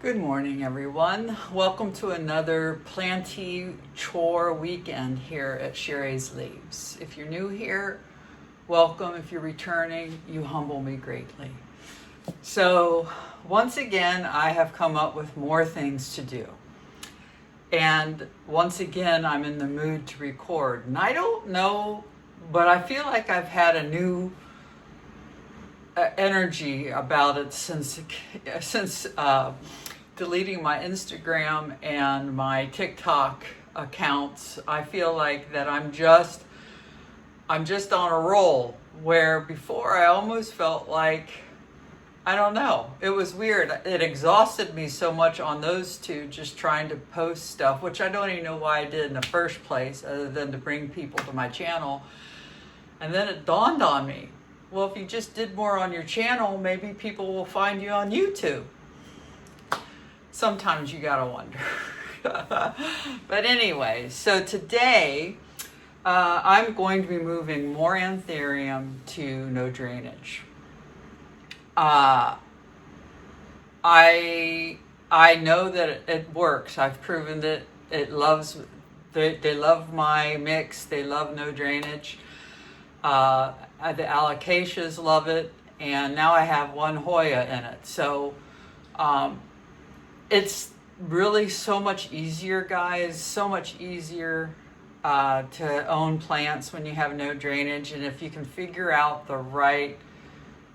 Good morning, everyone. Welcome to another planty chore weekend here at Sherry's Leaves. If you're new here, welcome. If you're returning, you humble me greatly. So once again, I have come up with more things to do. And once again, I'm in the mood to record. And I don't know, but I feel like I've had a new energy about it since deleting my Instagram and my TikTok accounts. I feel like that I'm just on a roll, where before I almost felt like, I don't know, it was weird. It exhausted me so much on those two, just trying to post stuff, which I don't even know why I did in the first place, other than to bring people to my channel. And then it dawned on me, well, if you just did more on your channel, maybe people will find you on YouTube. Sometimes you gotta wonder. But anyway, so today I'm going to be moving more Anthurium to no drainage. I know that it works. I've proven that it loves. They love my mix. They love no drainage. The alocasias love it, and now I have one Hoya in it. So. It's really so much easier, guys, so much easier to own plants when you have no drainage. And if you can figure out the right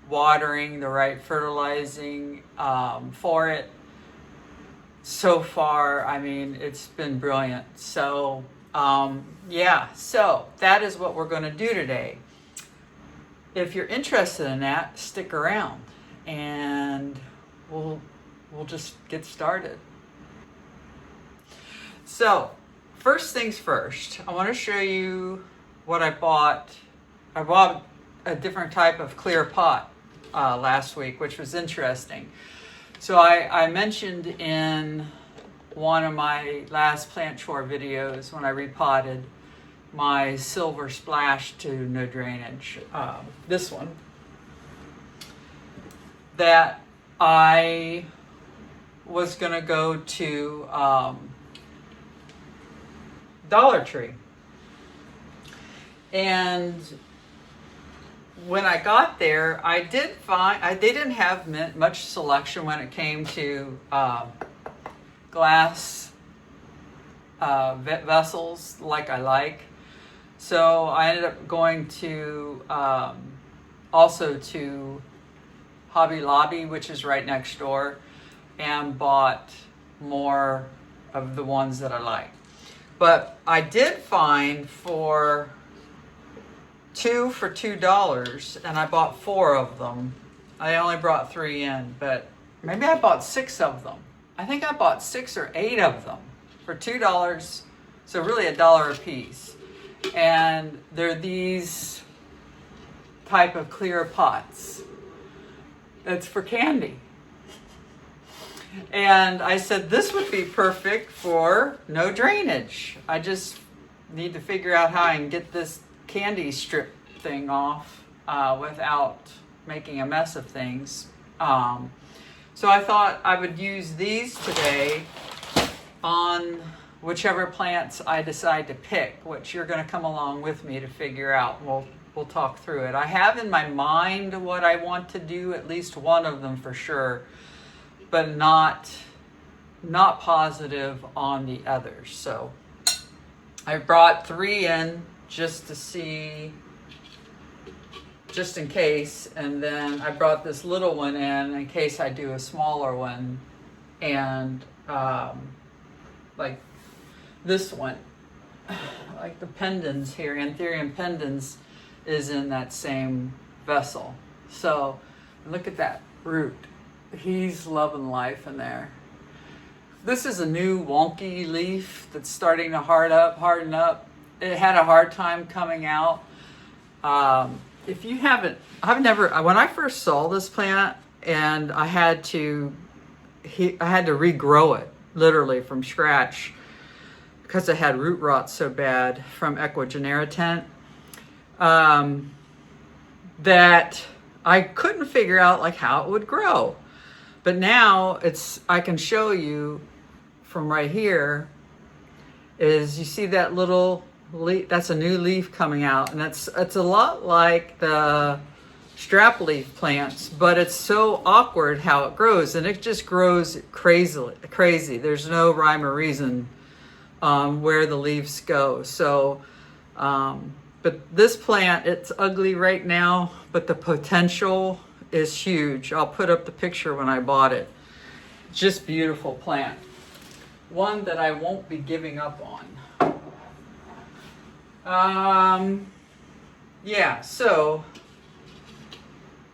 watering, the right fertilizing for it, so far, I mean, it's been brilliant. So, yeah, so that is what we're going to do today. If you're interested in that, stick around and we'll just get started. So, first things first, I want to show you what I bought. I bought a different type of clear pot last week, which was interesting. So I mentioned in one of my last plant chore videos when I repotted my silver splash to no drainage, this one, that I was going to go to Dollar Tree. And when I got there, I did find they didn't have much selection when it came to glass vessels like I like. So I ended up going to also to Hobby Lobby, which is right next door, and bought more of the ones that I like. But I did find for $2 and I bought 4 of them. I only brought 3 in, but maybe I bought 6 of them. I think I bought 6 or 8 of them for $2, so really $1 a piece. And they're these type of clear pots. It's for candy. And I said, this would be perfect for no drainage. I just need to figure out how I can get this candy strip thing off without making a mess of things. So I thought I would use these today on whichever plants I decide to pick, which you're going to come along with me to figure out. We'll talk through it. I have in my mind what I want to do, at least one of them for sure, but not positive on the others. So I brought 3 in just to see, just in case, and then I brought this little one in case I do a smaller one, and like this one, like the pendens here, Anthurium pendens, is in that same vessel. So look at that root. He's loving life in there. This is a new wonky leaf that's starting to harden up. It had a hard time coming out. If you haven't, when I first saw this plant and I had to I had to regrow it literally from scratch because it had root rot so bad from Equigenera that I couldn't figure out like how it would grow. But now I can show you from right here is you see that little leaf, that's a new leaf coming out, and it's a lot like the strap leaf plants, but it's so awkward how it grows, and it just grows crazy. There's no rhyme or reason where the leaves go. So, but this plant, it's ugly right now, but the potential is huge. I'll put up the picture when I bought it. Just beautiful plant. One that I won't be giving up on. Yeah, so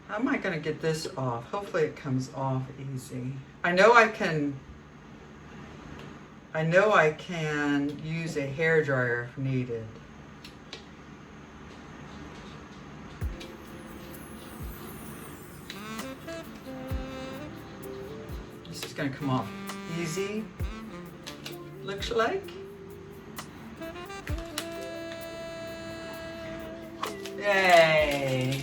how am I going to get this off? Hopefully it comes off easy. I know I can use a hairdryer if needed. This is going to come off easy, looks like. Yay!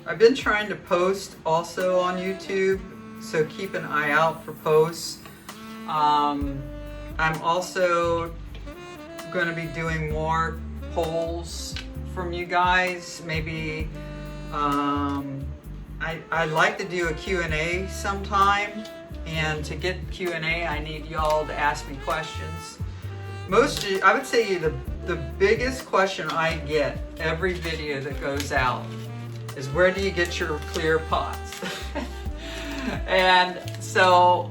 I've been trying to post also on YouTube, so keep an eye out for posts. I'm also going to be doing more polls from you guys. Maybe I'd like to do a Q&A sometime, and to get Q&A I need y'all to ask me questions. I would say the biggest question I get every video that goes out is, where do you get your clear pots? And so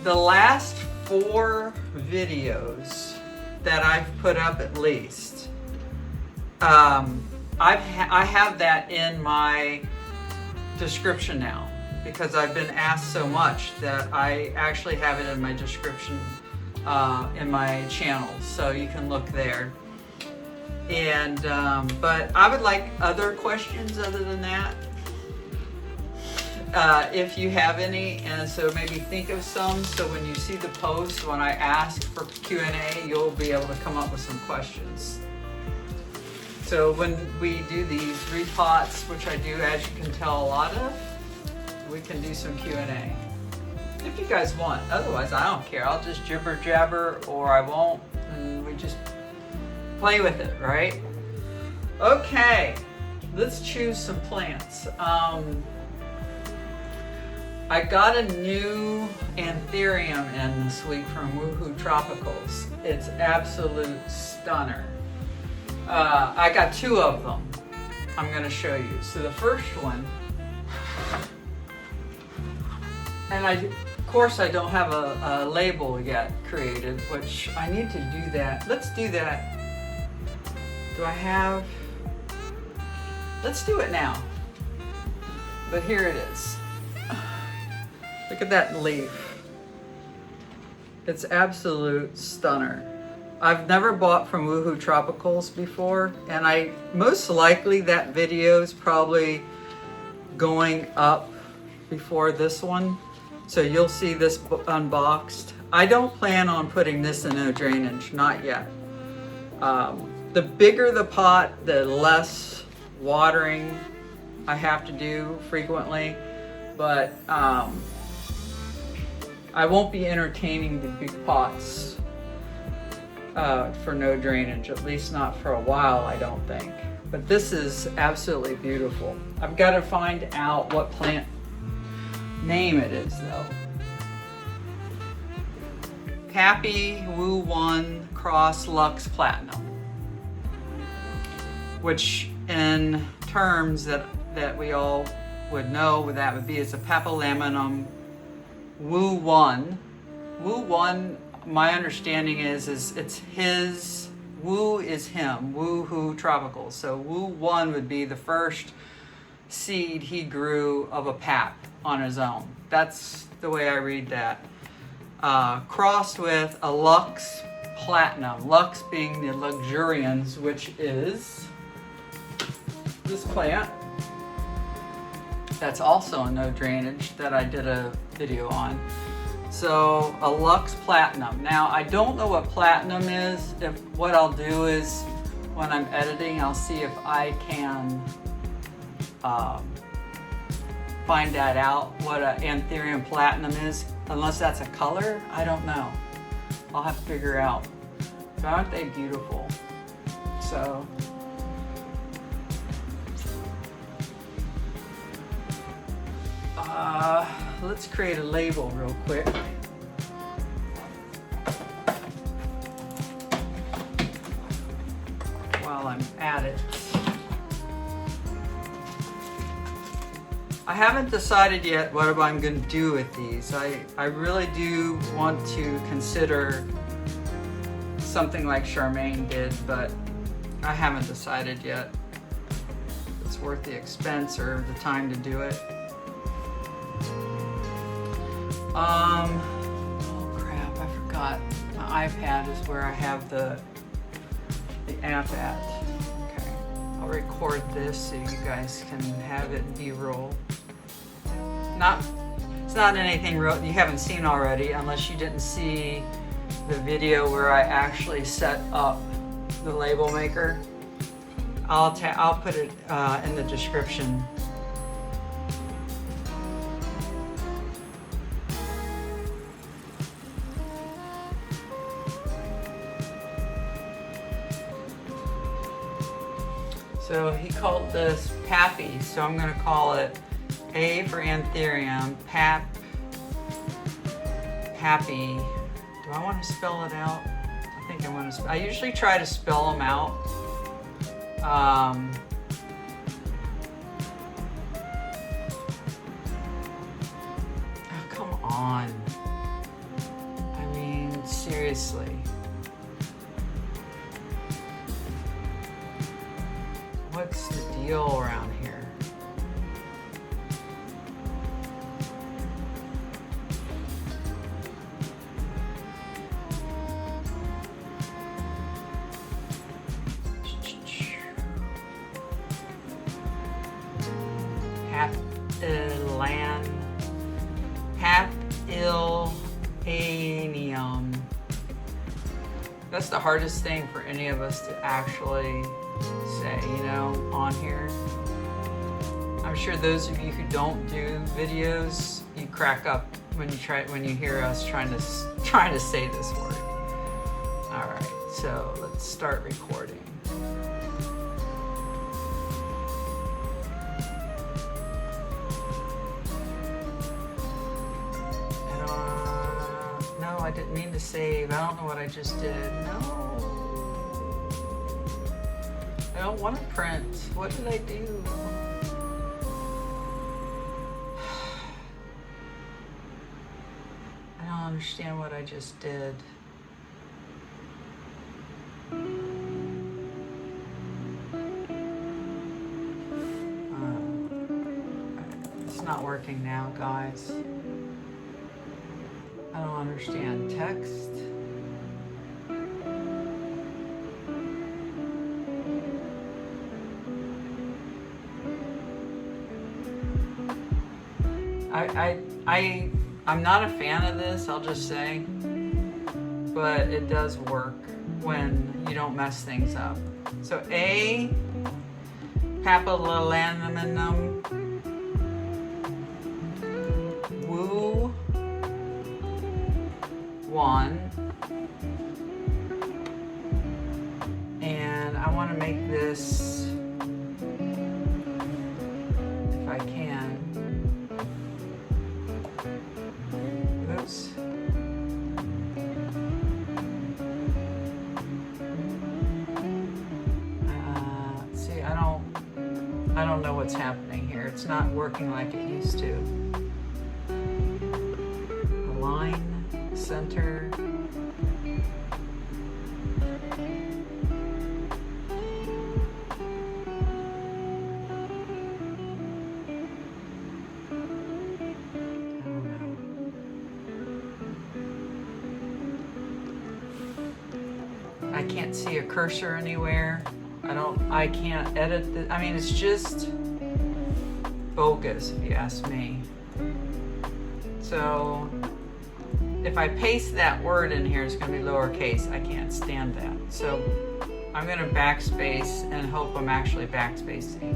the last 4 videos that I've put up at least, I have that in my description now, because I've been asked so much that I actually have it in my description in my channel, so you can look there. And but I would like other questions other than that, if you have any, and so maybe think of some, so when you see the post, when I ask for Q&A, you'll be able to come up with some questions. So when we do these repots, which I do, as you can tell, a lot of, we can do some Q&A if you guys want. Otherwise, I don't care. I'll just jibber jabber, or I won't, and we just play with it, right? Okay, let's choose some plants. I got a new Anthurium in this week from Woohoo Tropicals. It's absolute stunner. I got 2 of them I'm going to show you. So the first one, and of course I don't have a label yet created, which I need to do that. Let's do that. Do I have? Let's do it now. But here it is. Look at that leaf. It's absolute stunner. I've never bought from Woohoo Tropicals before, and most likely that video is probably going up before this one, so you'll see this unboxed. I don't plan on putting this in no drainage, not yet. The bigger the pot, the less watering I have to do frequently, but I won't be entertaining the big pots for no drainage, at least not for a while, I don't think. But this is absolutely beautiful. I've got to find out what plant name it is though. Happy Woo 1 Cross Lux Platinum, which in terms that we all would know what that would be, is a papillium Woo 1. Woo 1, my understanding is it's his, Woo is him, Woohoo Tropical. So Woo 1 would be the first seed he grew of a pap on his own. That's the way I read that. Crossed with a Lux Platinum, Lux being the luxurians, which is this plant that's also a no drainage that I did a video on. So a Lux Platinum. Now I don't know what platinum is. What I'll do is when I'm editing, I'll see if I can find that out, what an Anthurium Platinum is. Unless that's a color, I don't know. I'll have to figure out. But aren't they beautiful? So let's create a label real quick. While I'm at it. I haven't decided yet what I'm going to do with these. I really do want to consider something like Charmaine did, but I haven't decided yet. If it's worth the expense or the time to do it. Oh crap, I forgot. My iPad is where I have the app at. Okay, I'll record this so you guys can have it B-roll. It's not anything you haven't seen already, unless you didn't see the video where I actually set up the label maker. I'll put it in the description. So he called this Pappy, so I'm going to call it A for Anthurium, Pappy. Do I want to spell it out? I think I want to. I usually try to spell them out. Oh, come on. I mean, seriously. What's the deal around here? Papilanium. That's the hardest thing for any of us to actually say, you know, on here. I'm sure those of you who don't do videos, you crack up when you hear us trying to say this word. All right, so let's start recording. No, I didn't mean to save. I don't know what I just did. No. I don't want to print. What did I do? I don't understand what I just did. It's not working now, guys. I don't understand text. I'm not a fan of this, I'll just say, but it does work when you don't mess things up. So A, papillanum, woo, 1, and I want to make this, if I can. Oops. See, I don't know what's happening here. It's not working like it used to. Align, center. I can't see a cursor anywhere. I can't edit the, I mean, it's just bogus if you ask me. So if I paste that word in here, it's going to be lowercase. I can't stand that. So I'm going to backspace and hope I'm actually backspacing.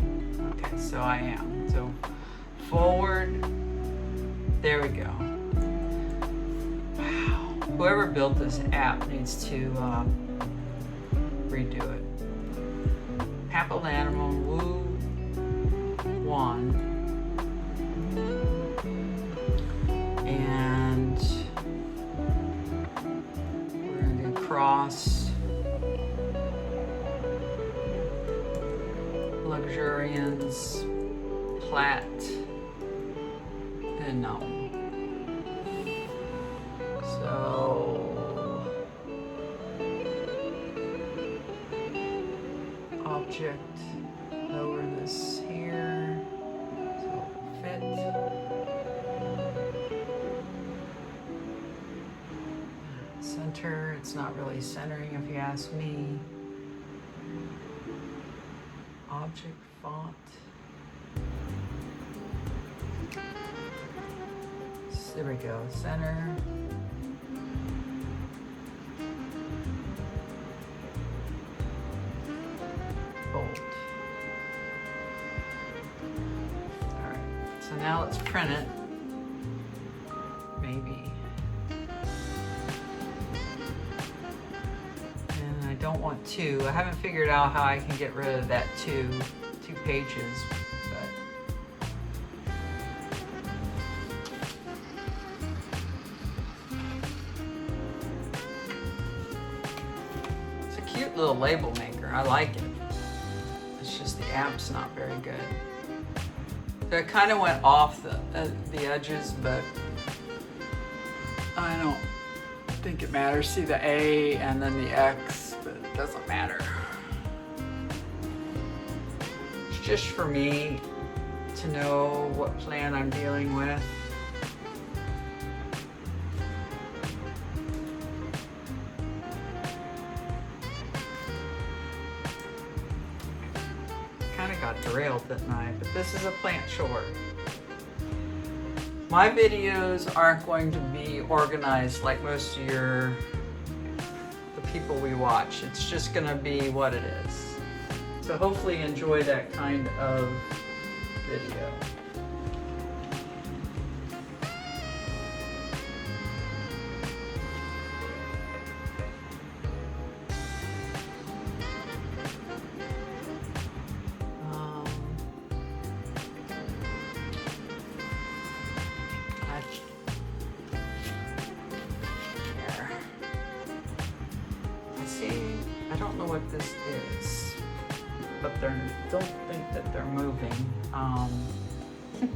Okay, so I am. So forward. There we go. Wow. Whoever built this app needs to redo it. Papillanimal Woo 1. And we're going to do cross luxurians, plat, and gnome. So object, lower this here so it'll fit. Center, it's not really centering if you ask me. Object font. There we go, center. Bold. All right, so now let's print it. Maybe. And I don't want two. I haven't figured out how I can get rid of that two pages, but it's a cute little label maker. I like it. It's just the app's not very good. So it kind of went off the edges, but I don't think it matters. See the A and then the X, but it doesn't matter. It's just for me to know what plant I'm dealing with. Kind of got derailed, didn't I? But this is a plant short. My videos aren't going to be organized like most of the people we watch. It's just going to be what it is. So hopefully you enjoy that kind of video. I don't know what this is, but don't think that they're moving. I'm gonna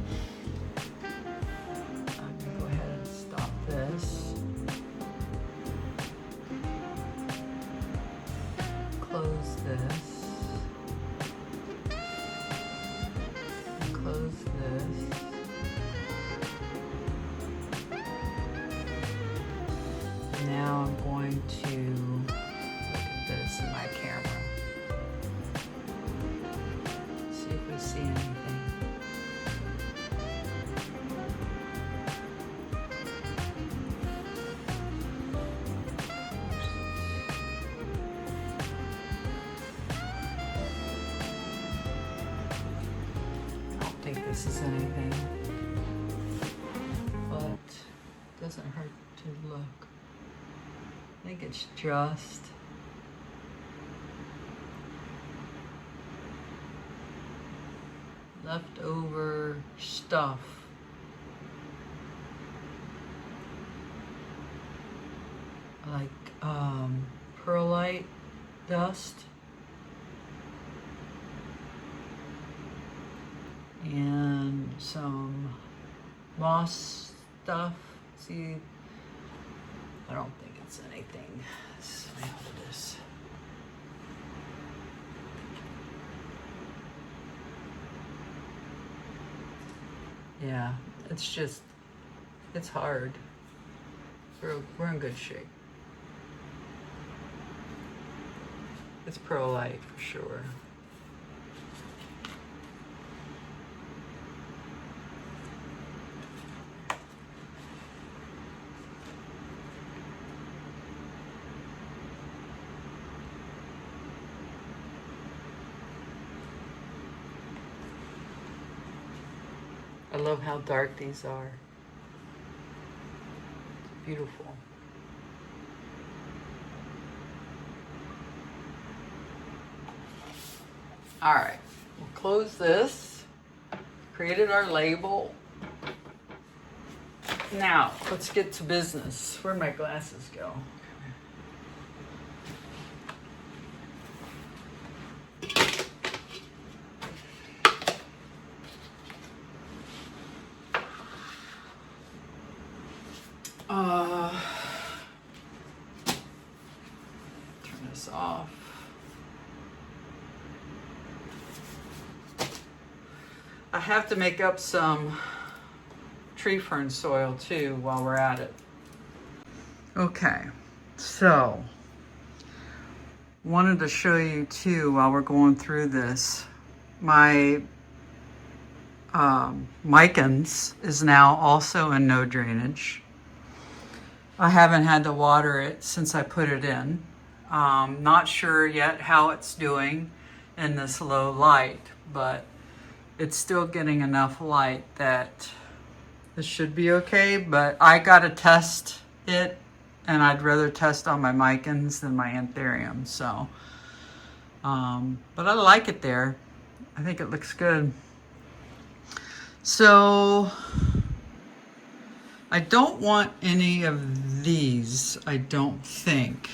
go ahead and stop this. Close this. And close this. Now I'm going to this in my camera. See if we see anything. I don't think this is anything, but it doesn't hurt to look. I think it's just leftover stuff. Like perlite dust and some moss stuff. See, I don't think it's anything. Smell this. Yeah, it's hard. We're in good shape. It's pro-light for sure. I love how dark these are. Beautiful. All right, we'll close this. Created our label. Now, let's get to business. Where'd my glasses go? Turn this off. I have to make up some tree fern soil too while we're at it. Okay, so wanted to show you too while we're going through this. My micans is now also in no drainage. I haven't had to water it since I put it in. Not sure yet how it's doing in this low light, but it's still getting enough light that it should be okay, but I gotta test it, and I'd rather test on my micans than my Anthurium, so. But I like it there. I think it looks good. So, I don't want any of these, I don't think.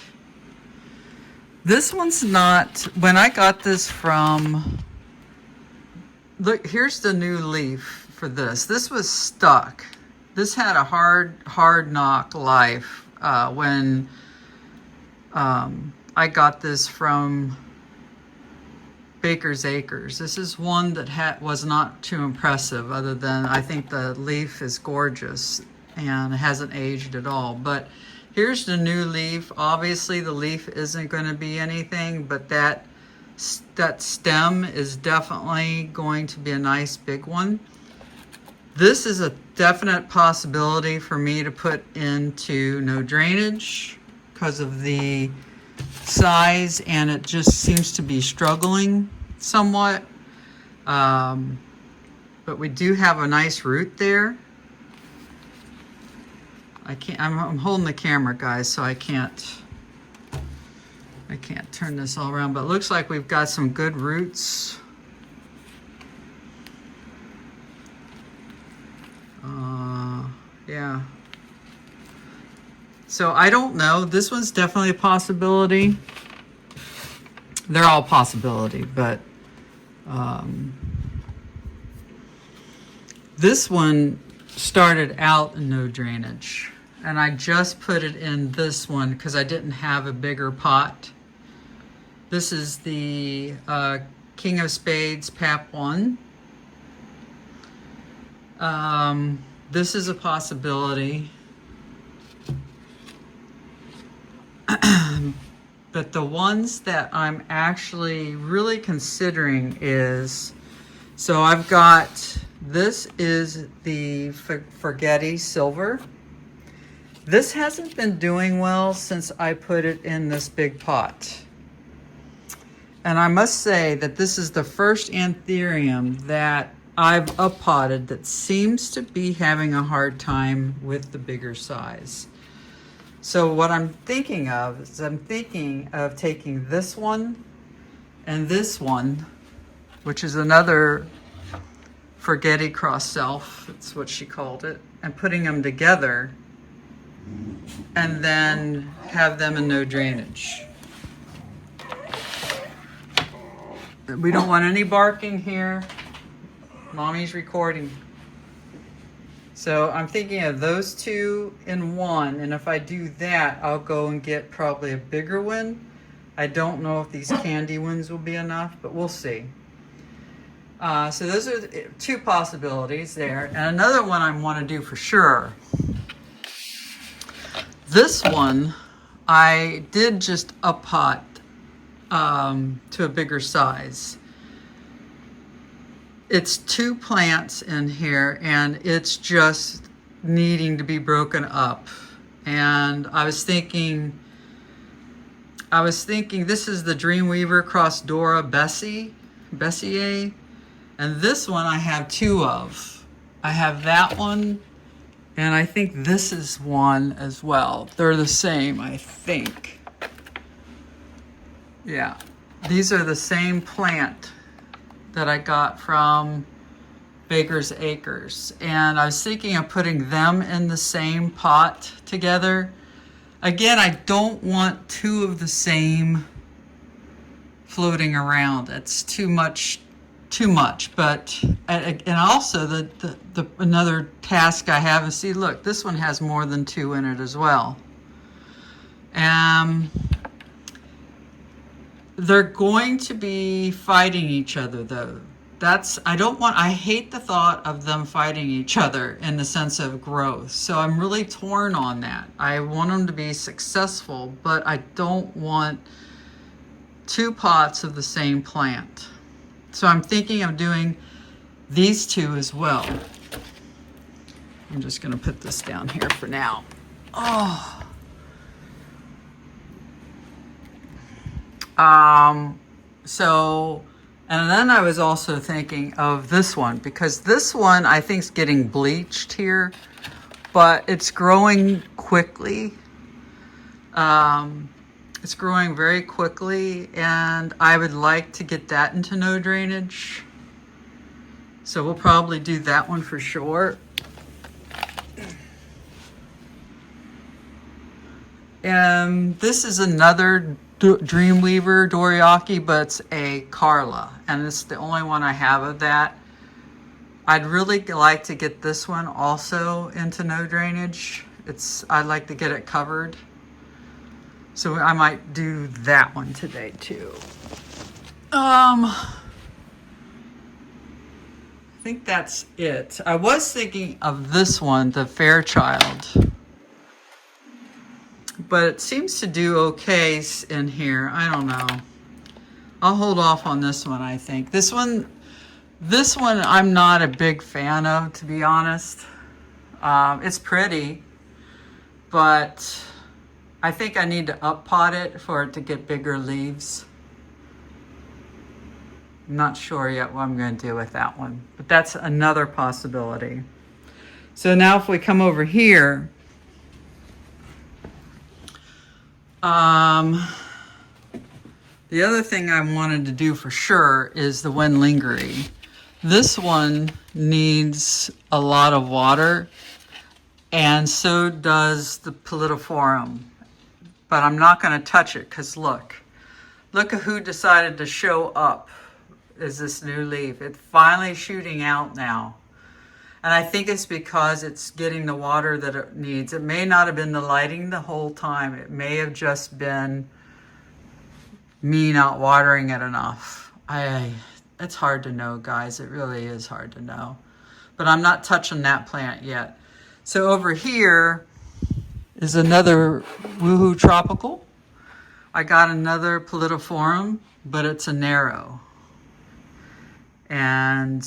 This one's not, when I got this from, look, here's the new leaf for this. This was stuck. This had a hard knock life when I got this from Baker's Acres. This is one that was not too impressive, other than I think the leaf is gorgeous and it hasn't aged at all. But here's the new leaf. Obviously the leaf isn't going to be anything, but that stem is definitely going to be a nice big one. This is a definite possibility for me to put into no drainage because of the size, and it just seems to be struggling somewhat. But we do have a nice root there. I'm holding the camera, guys, so I can't turn this all around, but it looks like we've got some good roots. Yeah. So I don't know. This one's definitely a possibility. They're all possibility, but this one started out in no drainage, and I just put it in this one because I didn't have a bigger pot. This is the King of Spades Pap 1. This is a possibility. But the ones that I'm actually really considering is, so I've got, this is the Forgetti Silver. This hasn't been doing well since I put it in this big pot. And I must say that this is the first Anthurium that I've uppotted that seems to be having a hard time with the bigger size. So what I'm thinking of is I'm thinking of taking this one and this one, which is another Forgetti cross self, that's what she called it, and putting them together and then have them in no drainage. We don't want any barking here. Mommy's recording. So I'm thinking of those two in one, and if I do that, I'll go and get probably a bigger one. I don't know if these candy ones will be enough, but we'll see. So those are two possibilities there. And another one I want to do for sure. This one, I did just uppot to a bigger size. It's 2 plants in here, and it's just needing to be broken up. And I was thinking this is the Dreamweaver Cross Dora Bessier, and this one I have 2 of. I have that one, and I think this is one as well. They're the same, I think. Yeah, these are the same plant that I got from Baker's Acres. And I was thinking of putting them in the same pot together. Again, I don't want 2 of the same floating around. It's too much. But and also the another task I have is, see, look, this one has more than 2 in it as well. They're going to be fighting each other, though. I hate the thought of them fighting each other in the sense of growth. So I'm really torn on that. I want them to be successful, but I don't want 2 pots of the same plant. So I'm thinking of doing these 2 as well. I'm just going to put this down here for now. Oh. And then I was also thinking of this one, because this one I think is getting bleached here, but it's growing quickly. It's growing very quickly, and I would like to get that into no drainage. So we'll probably do that one for sure. And this is another Dreamweaver Dorayaki, but it's a Carla, and it's the only one I have of that. I'd really like to get this one also into no drainage. I'd like to get it covered. So I might do that one today too. I think that's it. I was thinking of this one, the Fairchild, but it seems to do okay in here. I don't know. I'll hold off on this one, I think. This one I'm not a big fan of, to be honest. It's pretty, but I think I need to up pot it for it to get bigger leaves. I'm not sure yet what I'm going to do with that one, but that's another possibility. So now if we come over here, the other thing I wanted to do for sure is the Wendlingery. This one needs a lot of water, and so does the Pallidophorum. But I'm not going to touch it because look at who decided to show up is this new leaf. It's finally shooting out now. And I think it's because it's getting the water that it needs. It may not have been the lighting the whole time. It may have just been me not watering it enough. It's hard to know, guys. It really is hard to know. But I'm not touching that plant yet. So over here is another Woohoo Tropical. I got another Pallidophorum, but it's a narrow. And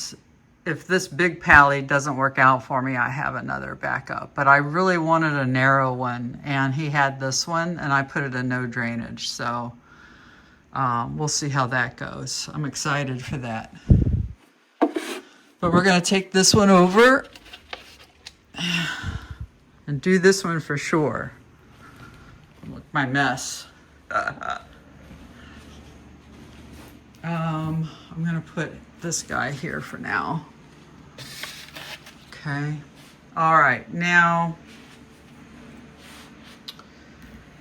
if this big pally doesn't work out for me, I have another backup. But I really wanted a narrow one, and he had this one, and I put it in no drainage. So we'll see how that goes. I'm excited for that. But we're going to take this one over and do this one for sure. Look, my mess. I'm going to put this guy here for now. Okay. All right. Now,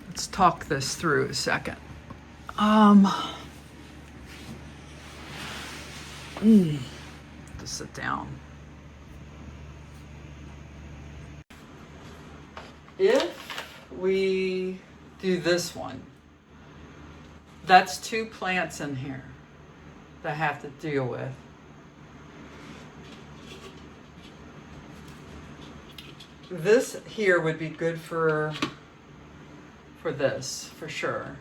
let's talk this through a second. Just sit down. If we do this one, that's 2 plants in here that I have to deal with. This here would be good for this, for sure.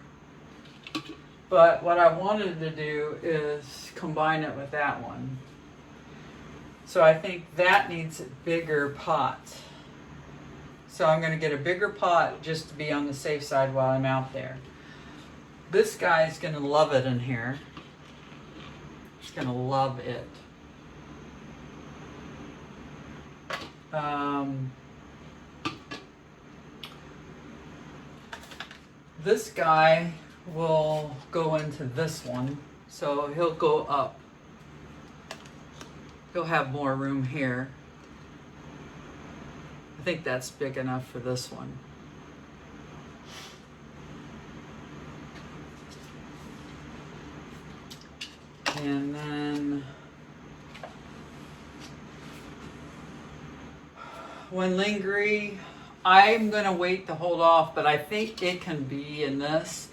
But what I wanted to do is combine it with that one. So I think that needs a bigger pot. So I'm going to get a bigger pot just to be on the safe side while I'm out there. This guy's going to love it in here. He's going to love it. This guy will go into this one, so he'll go up. He'll have more room here. I think that's big enough for this one. And then when lingering, I'm gonna wait to hold off, but I think it can be in this.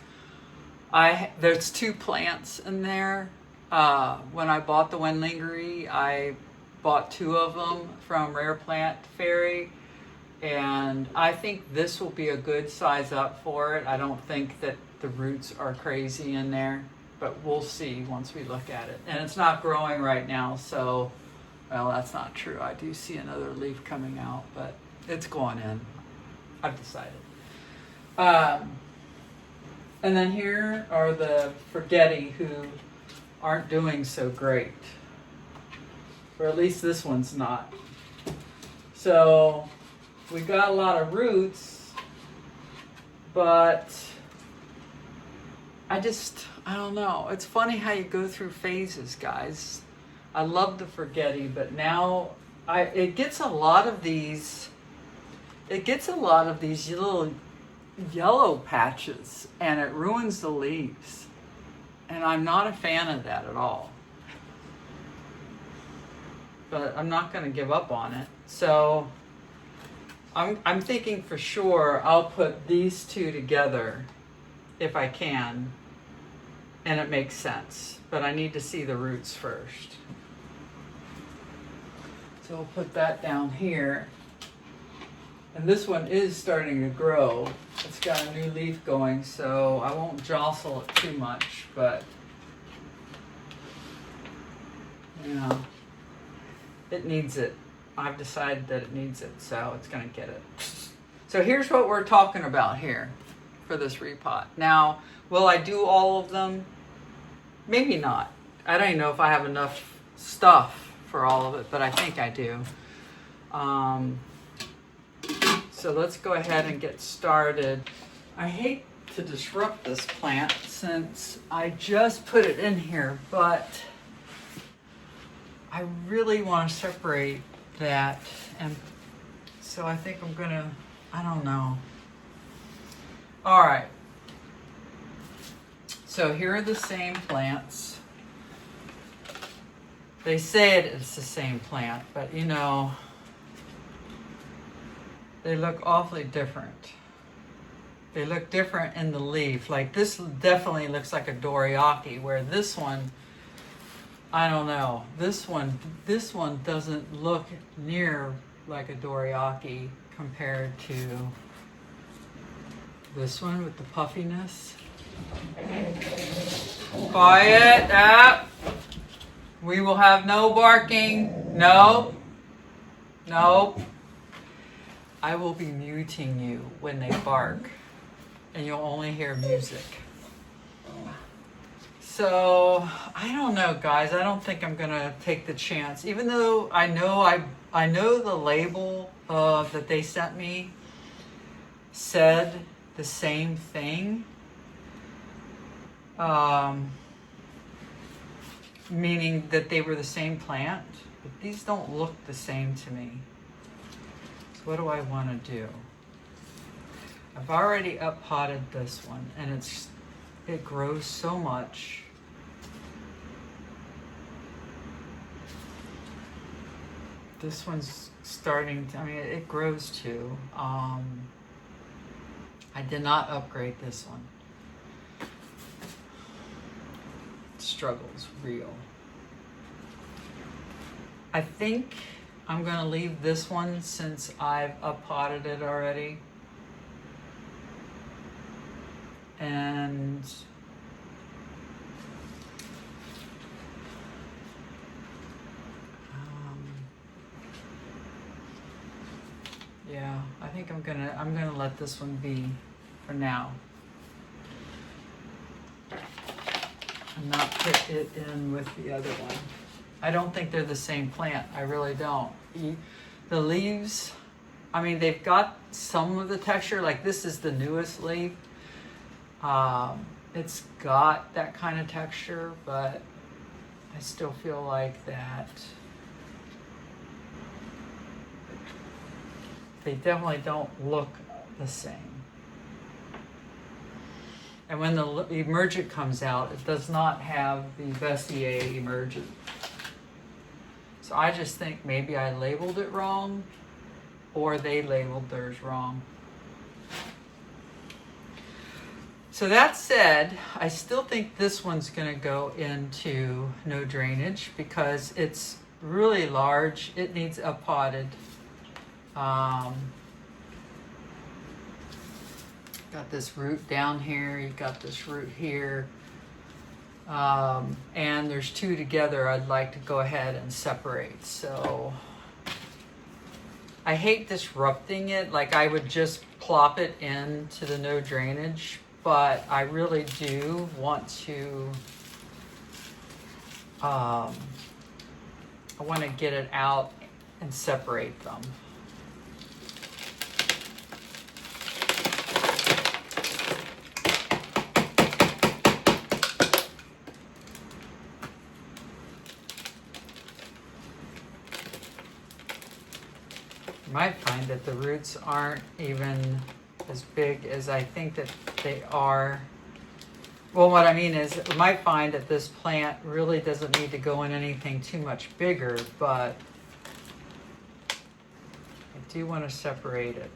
There's 2 plants in there. When I bought the Wenlingerie, I bought 2 of them from Rare Plant Fairy, and I think this will be a good size up for it. I don't think that the roots are crazy in there, but we'll see once we look at it. And it's not growing right now, so, well, that's not true. I do see another leaf coming out, but it's going in. I've decided. And then here are the Forgetti who aren't doing so great. Or at least this one's not. So we got a lot of roots, but I don't know. It's funny how you go through phases, guys. I love the Forgetti, but now it gets a lot of these little yellow patches, and it ruins the leaves. And I'm not a fan of that at all. But I'm not going to give up on it. So I'm thinking for sure I'll put these 2 together if I can, and it makes sense. But I need to see the roots first. So we'll put that down here. And this one is starting to grow. It's got a new leaf going, so I won't jostle it too much, but yeah, it needs it. I've decided that it needs it, so it's going to get it. So here's what we're talking about here for this repot. Now, will I do all of them? Maybe not. I don't even know if I have enough stuff for all of it, but I think I do. So let's go ahead and get started. I hate to disrupt this plant since I just put it in here, but I really want to separate that, and so I think I'm gonna, I don't know. All right. So here are the same plants. They say it's the same plant, but you know, they look awfully different. They look different in the leaf. Like this definitely looks like a Doriaki, where this one, I don't know. This one doesn't look near like a Doriaki compared to this one with the puffiness. Quiet up. We will have no barking. No. No. I will be muting you when they bark, and you'll only hear music. So, I don't know, guys. I don't think I'm gonna take the chance, even though I know the label that they sent me said the same thing. Meaning that they were the same plant, but these don't look the same to me. So what do I want to do? I've already up-potted this one, and it grows so much. This one's starting to, I mean, it grows too. I did not upgrade this one. Struggle's real. I think I'm going to leave this one since I've up-potted it already. And Yeah, I think I'm gonna let this one be for now. And not put it in with the other one. I don't think they're the same plant. I really don't. The leaves, I mean, they've got some of the texture. Like this is the newest leaf. It's got that kind of texture, but I still feel like that they definitely don't look the same. And when the emergent comes out, it does not have the Bessier emergent. So I just think maybe I labeled it wrong, or they labeled theirs wrong. So that said, I still think this one's gonna go into no drainage because it's really large. It needs uppotted. Got this root down here, you've got this root here. And there's two together I'd like to go ahead and separate. So I hate disrupting it. Like I would just plop it into the no drainage, but I really do want to, I want to get it out and separate them. Might find that the roots aren't even as big as I think that they are. Well, what I mean is, you might find that this plant really doesn't need to go in anything too much bigger, but I do want to separate it.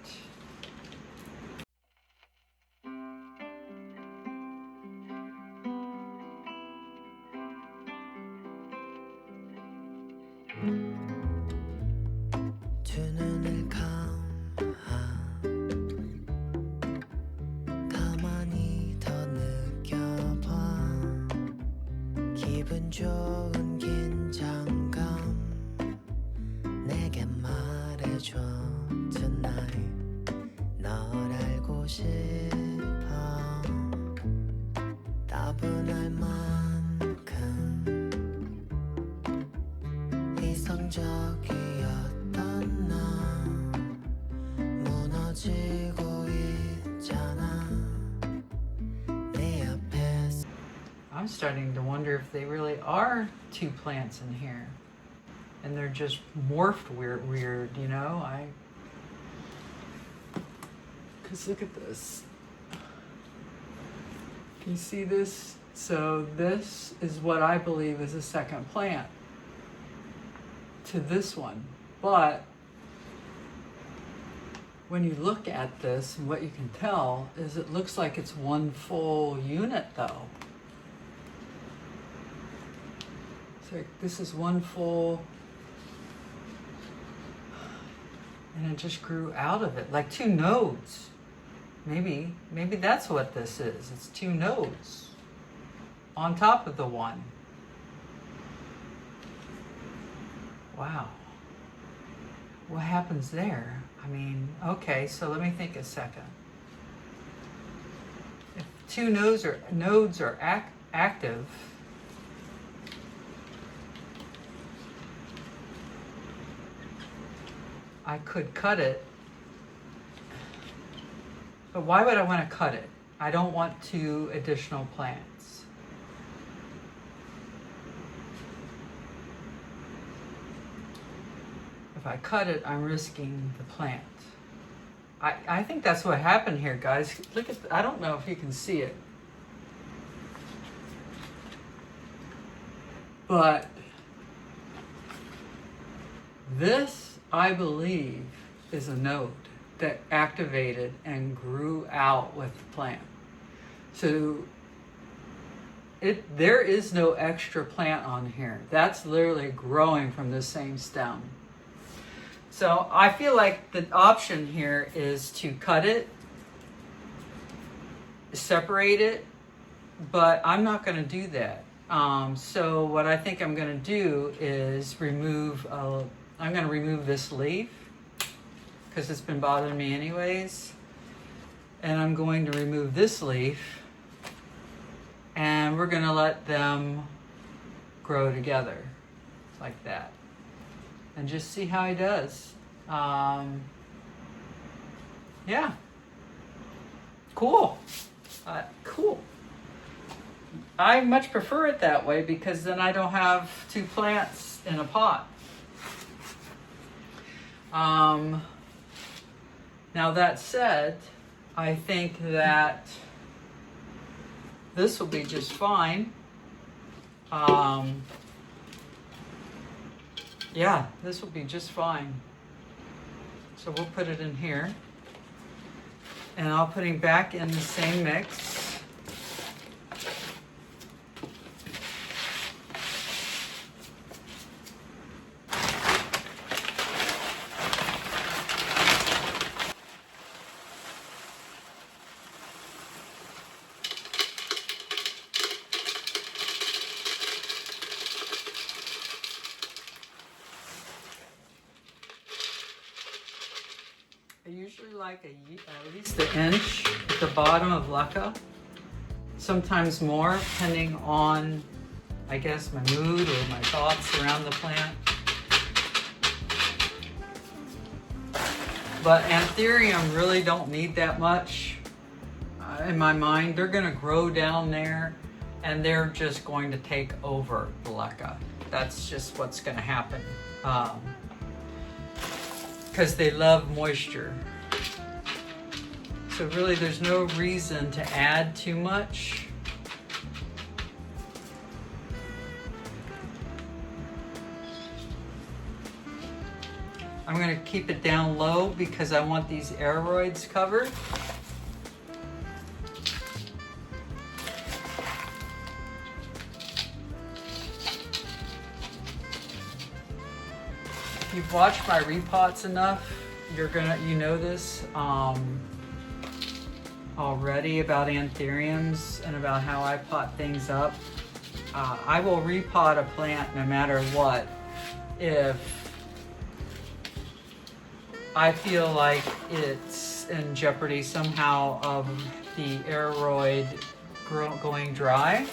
좋은 긴장감 내게 말해줘 tonight 널 알고 싶어 따분할 만큼 이성적이었던 나 무너지고 있잖아 내 앞에서 I'm starting to wonder if they really are two plants in here and they're just morphed weird, you know? Because look at this. Can you see this? So this is what I believe is a second plant to this one. But when you look at this, and what you can tell is it looks like it's one full unit though. So this is one full, and it just grew out of it, like two nodes. Maybe that's what this is. It's two nodes on top of the one. Wow. What happens there? I mean, okay, so let me think a second. If two nodes are active, I could cut it, but why would I want to cut it? I don't want two additional plants. If I cut it, I'm risking the plant. I think that's what happened here, guys. Look at, I don't know if you can see it, but this, I believe, is a node that activated and grew out with the plant. So there is no extra plant on here. That's literally growing from the same stem. So I feel like the option here is to cut it, separate it, but I'm not going to do that. So what I think I'm going to do is I'm going to remove this leaf because it's been bothering me anyways. And I'm going to remove this leaf, and we're going to let them grow together like that, and just see how he does. Yeah, cool. Cool. I much prefer it that way because then I don't have two plants in a pot. Now that said, I think that this will be just fine. Yeah, this will be just fine. So we'll put it in here. And I'll put him back in the same mix. I usually like at least an inch at the bottom of leca, sometimes more depending on, I guess, my mood or my thoughts around the plant. But Anthurium really don't need that much in my mind. They're going to grow down there and they're just going to take over the leca. That's just what's going to happen. Because they love moisture. So really there's no reason to add too much. I'm going to keep it down low because I want these aeroids covered. If you've watched my repots enough, you know this already about anthuriums and about how I pot things up. I will repot a plant no matter what if I feel like it's in jeopardy somehow of the aeroid going dry.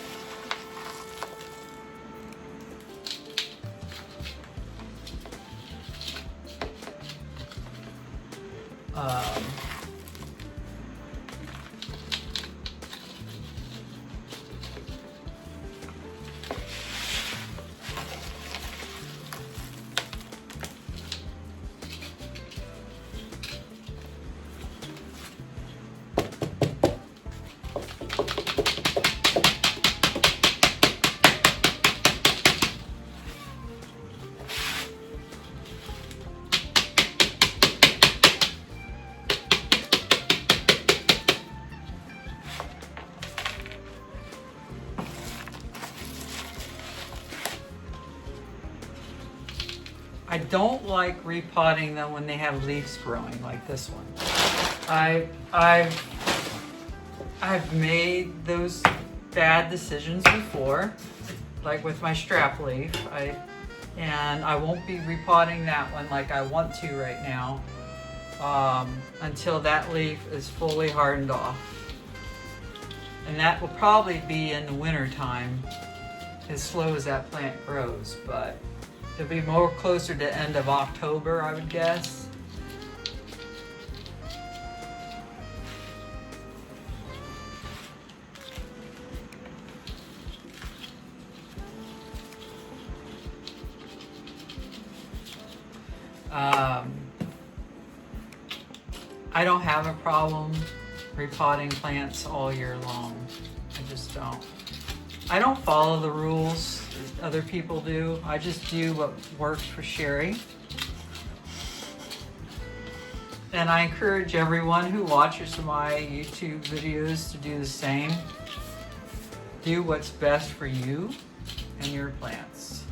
I don't like repotting them when they have leaves growing like this one. I've made those bad decisions before, like with my strap leaf. And I won't be repotting that one like I want to right now until that leaf is fully hardened off. And that will probably be in the winter time, as slow as that plant grows, but it'll be more closer to end of October, I would guess. I don't have a problem repotting plants all year long. I just don't. I don't follow the rules that other people do. I just do what works for Sherry. And I encourage everyone who watches my YouTube videos to do the same. Do what's best for you and your plants.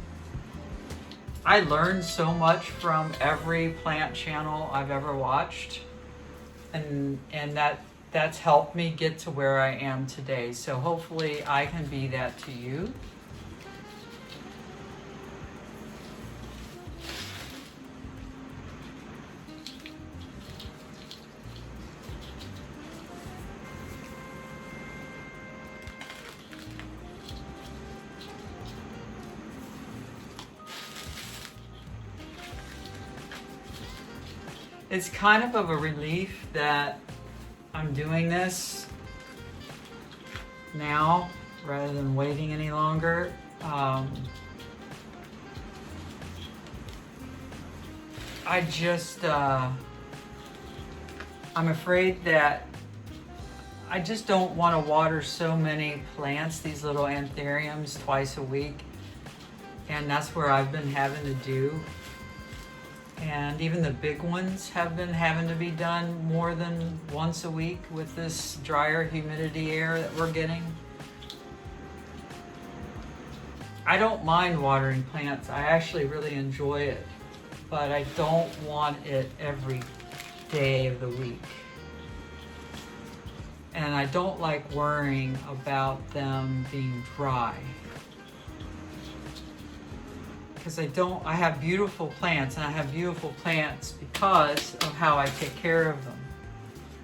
I learned so much from every plant channel I've ever watched. And that's helped me get to where I am today. So hopefully I can be that to you. It's kind of a relief that I'm doing this now rather than waiting any longer. I just, I'm afraid that I just don't want to water so many plants, these little anthuriums, twice a week. And that's where I've been having to do. And even the big ones have been having to be done more than once a week with this drier humidity air that we're getting. I don't mind watering plants. I actually really enjoy it, but I don't want it every day of the week. And I don't like worrying about them being dry. Because I have beautiful plants, and I have beautiful plants because of how I take care of them.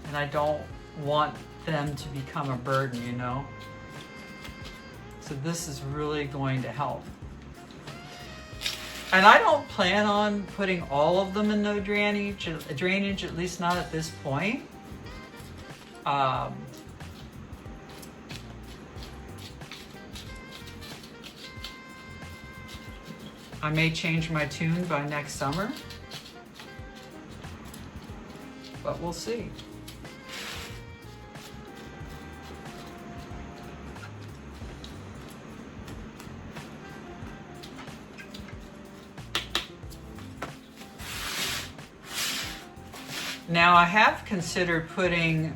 And I don't want them to become a burden, you know? So this is really going to help. And I don't plan on putting all of them in no drainage, at least not at this point. I may change my tune by next summer, but we'll see. Now I have considered putting,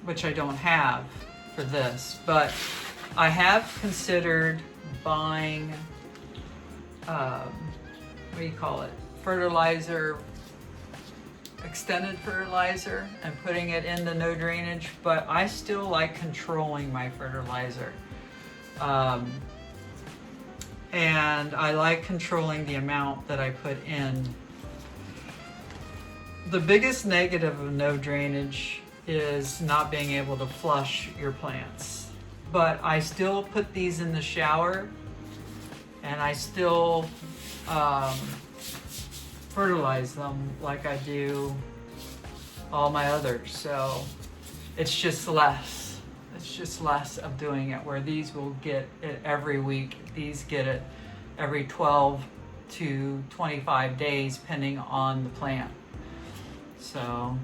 which I don't have for this, but I have considered buying, what do you call it? Fertilizer, extended fertilizer, and putting it in the no drainage, but I still like controlling my fertilizer. And I like controlling the amount that I put in. The biggest negative of no drainage is not being able to flush your plants. But I still put these in the shower, and I still fertilize them like I do all my others. So it's just less. It's just less of doing it, where these will get it every week. These get it every 12 to 25 days, depending on the plant. So,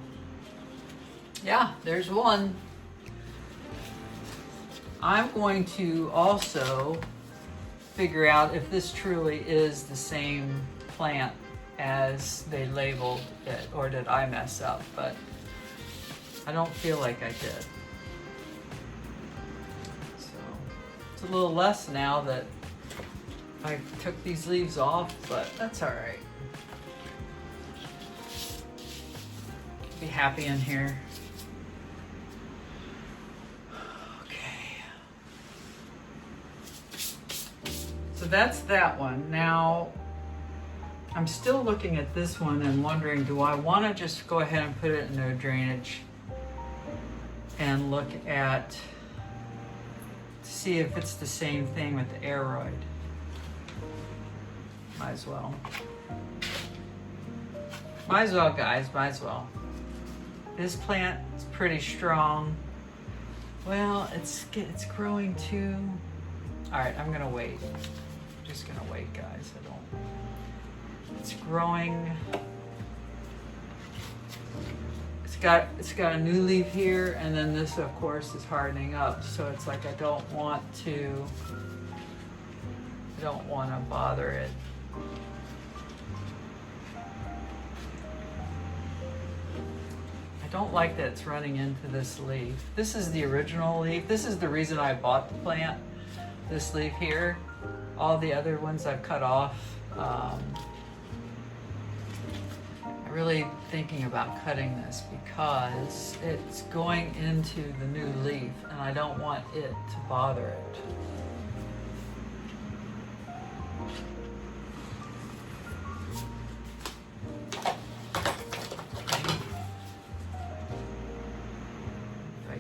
yeah, there's one. I'm going to also figure out if this truly is the same plant as they labeled it, or did I mess up, but I don't feel like I did. So, it's a little less now that I took these leaves off, but that's all right. Be happy in here. Okay. So that's that one. Now, I'm still looking at this one and wondering, do I want to just go ahead and put it in no drainage and look at, see if it's the same thing with the aeroid. Might as well. Might as well, guys, might as well. This plant is pretty strong. Well, it's growing too. All right, I'm gonna wait. I'm just gonna wait, guys. It's growing. It's got a new leaf here, and then this, of course, is hardening up. So it's like I don't want to bother it. I don't like that it's running into this leaf. This is the original leaf. This is the reason I bought the plant, this leaf here. All the other ones I've cut off. I'm really thinking about cutting this because it's going into the new leaf and I don't want it to bother it.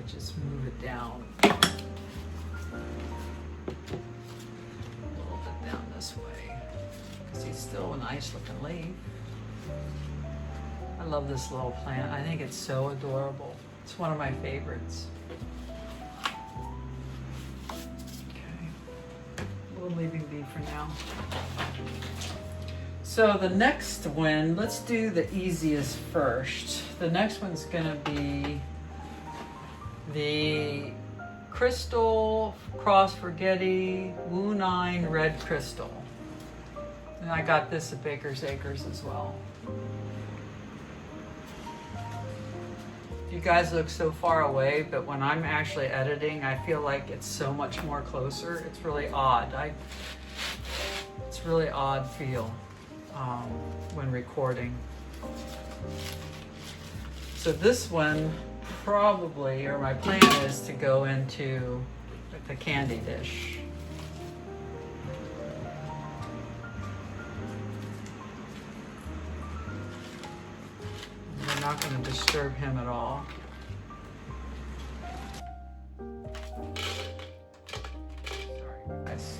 Just move it down a little bit down this way because he's still a nice looking leaf. I I love this little plant. I think it's so adorable. It's one of my favorites. Okay, we'll leaving be for now. So the next one, let's do the easiest first. The next one's gonna be the Crystal Cross Forgetti Wu 9 Red Crystal. And I got this at Baker's Acres as well. You guys look so far away, but when I'm actually editing, I feel like it's so much more closer. It's really odd. It's really odd feel when recording. So this one probably, or my plan is to go into the candy dish. We're not going to disturb him at all. Sorry, guys.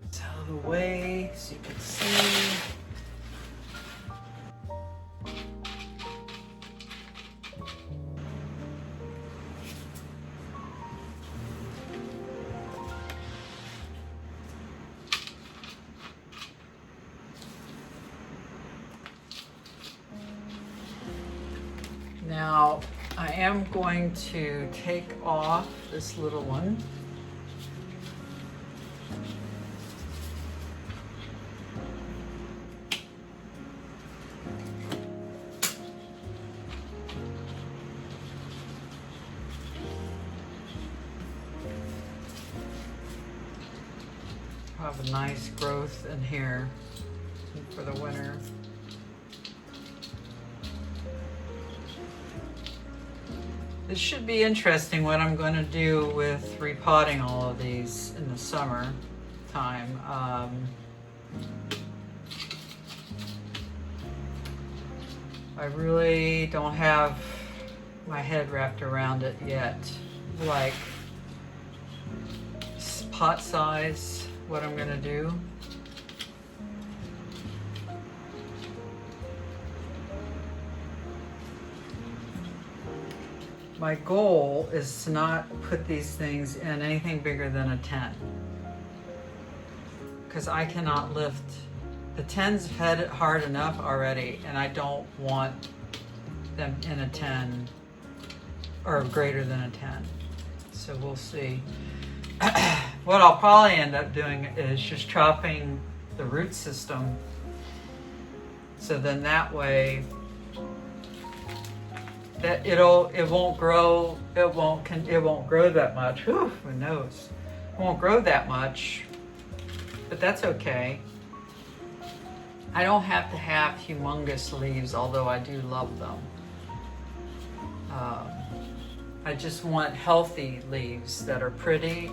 It's out of the way so you can see. Now, I am going to take off this little one. Have a nice growth in here for the winter. This should be interesting what I'm going to do with repotting all of these in the summer time. I really don't have my head wrapped around it yet. Like pot size, what I'm going to do. My goal is to not put these things in anything bigger than a 10. Because I cannot lift. The 10's had it hard enough already, and I don't want them in a 10 or greater than a 10. So we'll see. What I'll probably end up doing is just chopping the root system. So then that way, that it won't grow that much. Whew, who knows? It won't grow that much, but that's okay. I don't have to have humongous leaves, although I do love them. I just want healthy leaves that are pretty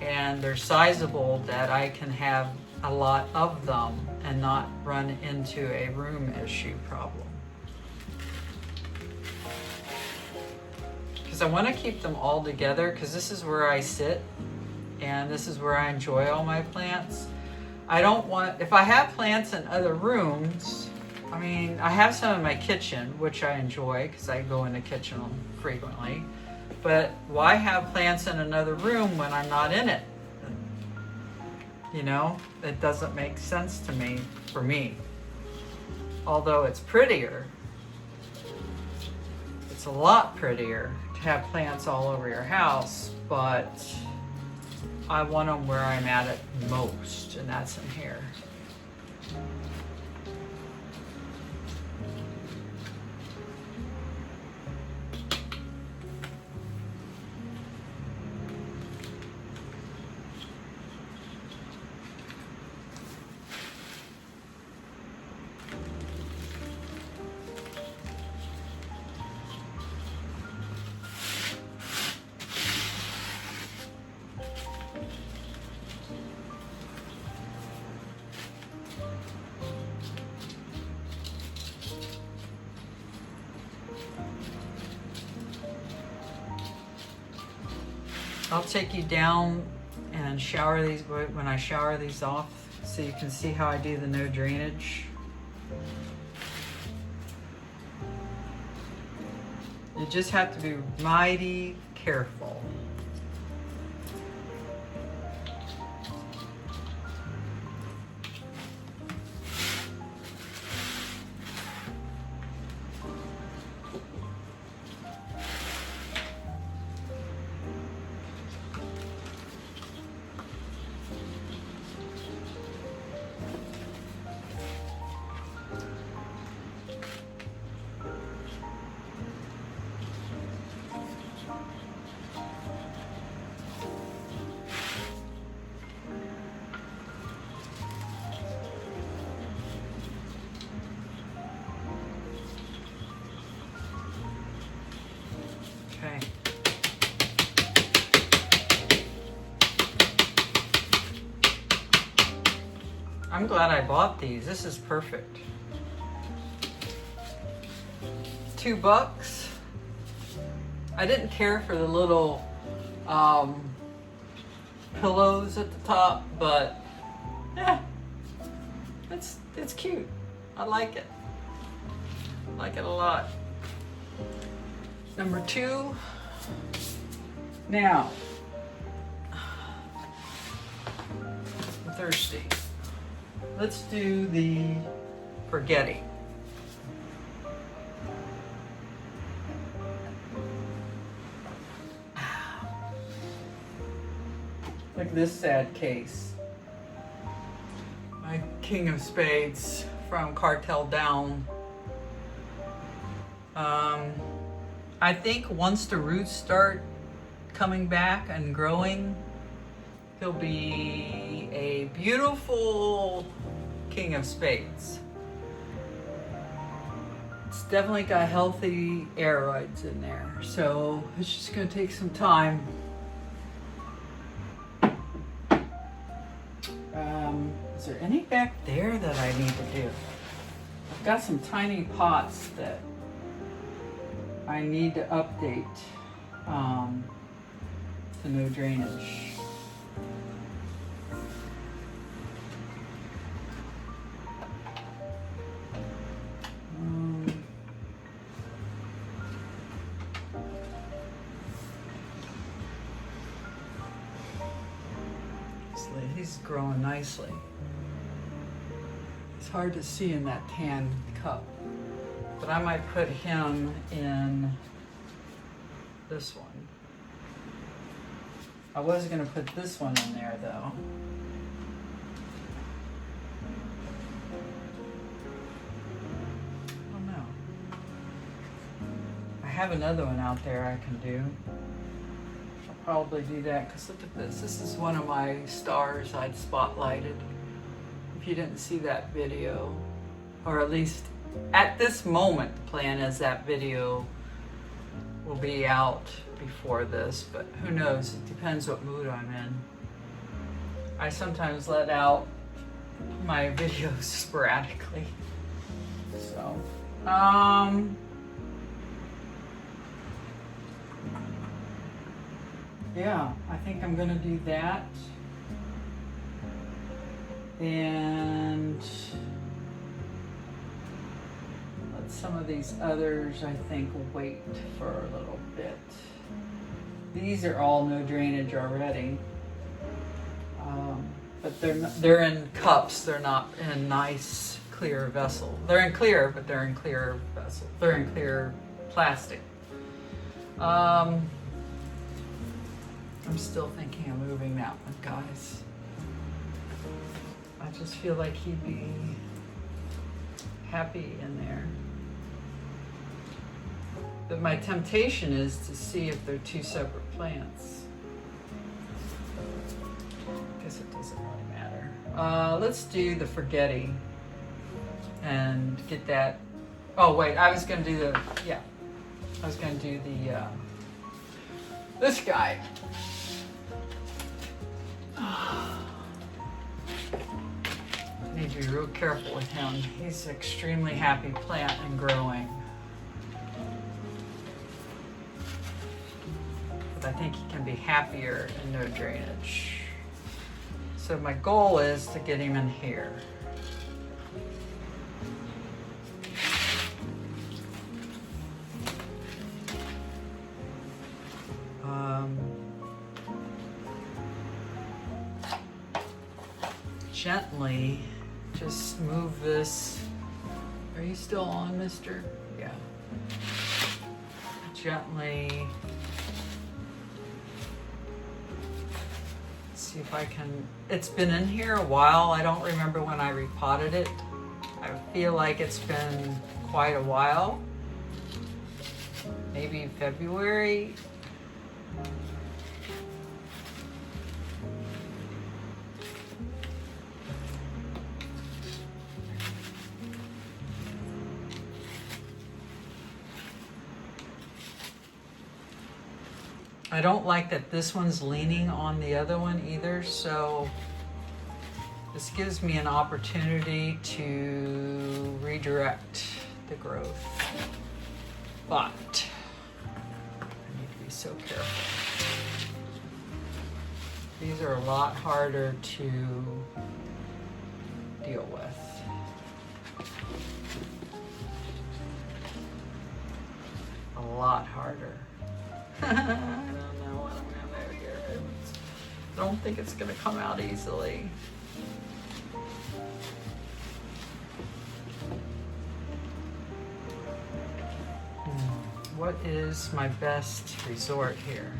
and they're sizable, that I can have a lot of them and not run into a room issue problem. I want to keep them all together because this is where I sit and this is where I enjoy all my plants. I don't want, if I have plants in other rooms, I mean, I have some in my kitchen, which I enjoy because I go in the kitchen frequently, but why have plants in another room when I'm not in it? You know, it doesn't make sense to me, for me. Although it's prettier, it's a lot prettier have plants all over your house, but I want them where I'm at it most, and that's in here. I'll take you down and shower these when I shower these off so you can see how I do the no drainage. You just have to be mighty careful. Okay. I'm glad I bought these. This is perfect. $2. I didn't care for the little pillows at the top, but yeah, it's cute. I like it. I like it a lot. Number 2. Now, I'm thirsty. Let's do the forgetting. Look at this sad case. My King of Spades from Cartel Down. I think once the roots start coming back and growing, he'll be a beautiful King of Spades. It's definitely got healthy aeroids in there, so it's just gonna take some time. Is there any back there that I need to do? I've got some tiny pots that I need to update to no drainage. He's growing nicely. It's hard to see in that tan cup, but I might put him in this one. I was gonna put this one in there though. I don't know. I have another one out there I can do. I'll probably do that because look at this. This is one of my stars I'd spotlighted. If you didn't see that video, or at least at this moment, the plan is that video will be out before this, but who knows? It depends what mood I'm in. I sometimes let out my videos sporadically. So, yeah, I think I'm gonna do that. And let some of these others, I think, wait for a little bit. These are all no drainage already. But they're in cups, they're not in nice clear vessel. They're in clear, but they're in clear vessel. They're in clear plastic. I'm still thinking of moving that one, guys. I just feel like he'd be happy in there. But my temptation is to see if they're two separate plants. I guess it doesn't really matter. Let's do the forgetting and get that. Oh wait, I was gonna do the, yeah. I was gonna do the, this guy. Need to be real careful with him. He's an extremely happy plant and growing. But I think he can be happier in no drainage. So my goal is to get him in here. Gently just move this. Are you still on, mister? Yeah. Gently. Let's see if I can. It's been in here a while. I don't remember when I repotted it. I feel like it's been quite a while. Maybe February. I don't like that this one's leaning on the other one either, so this gives me an opportunity to redirect the growth. But I need to be so careful. These are a lot harder to deal with. A lot harder. I don't know what I'm gonna do here. I don't think it's gonna come out easily. What is my best resort here?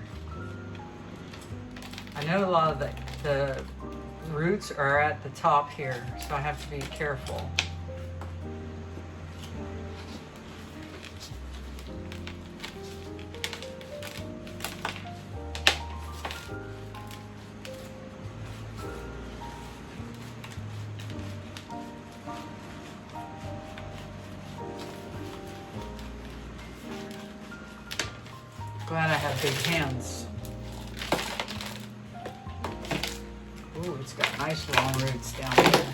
I know a lot of the roots are at the top here, so I have to be careful. Glad I have big hands. Ooh, it's got nice long roots down here.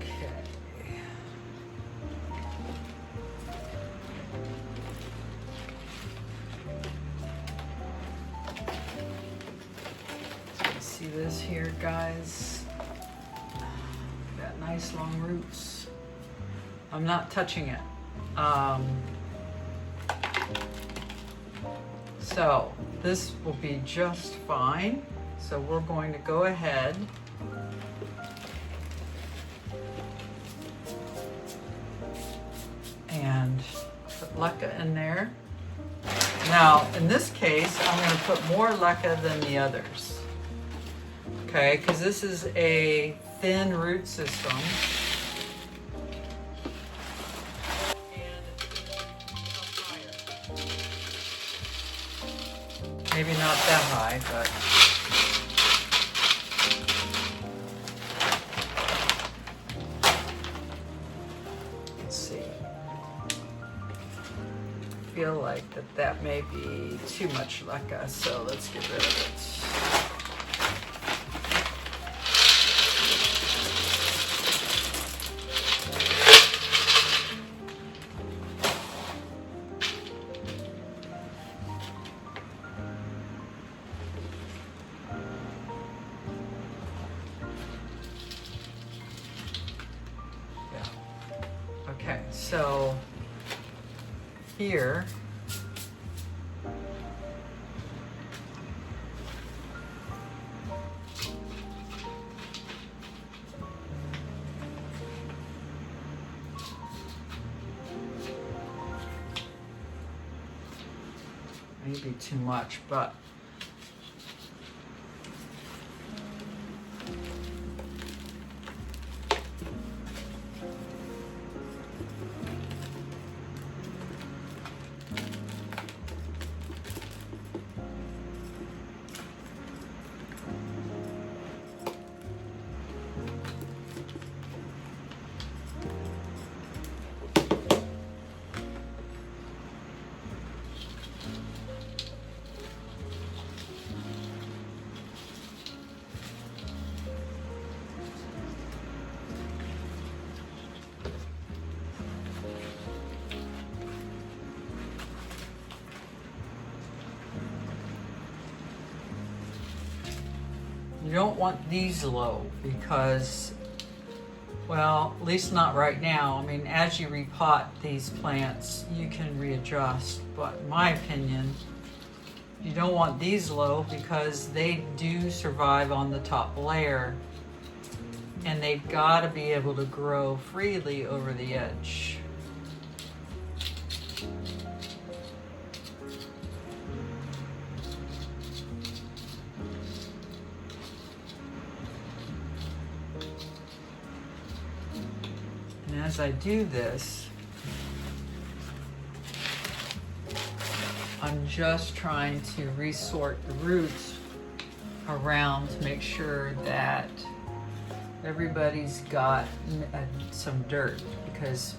Okay. See this here, guys? Nice long roots. I'm not touching it. So this will be just fine. So we're going to go ahead and put leca in there. Now, in this case, I'm going to put more leca than the others. Okay, because this is a thin root system. And it's higher. Maybe not that high, but let's see. I feel like that may be too much leca, so let's get rid of it. Okay, so here maybe too much, but don't want these low because, well, at least not right now. I mean, as you repot these plants, you can readjust, but in my opinion, you don't want these low because they do survive on the top layer, and they've got to be able to grow freely over the edge. And as I do this, I'm just trying to resort the roots around to make sure that everybody's got some dirt, because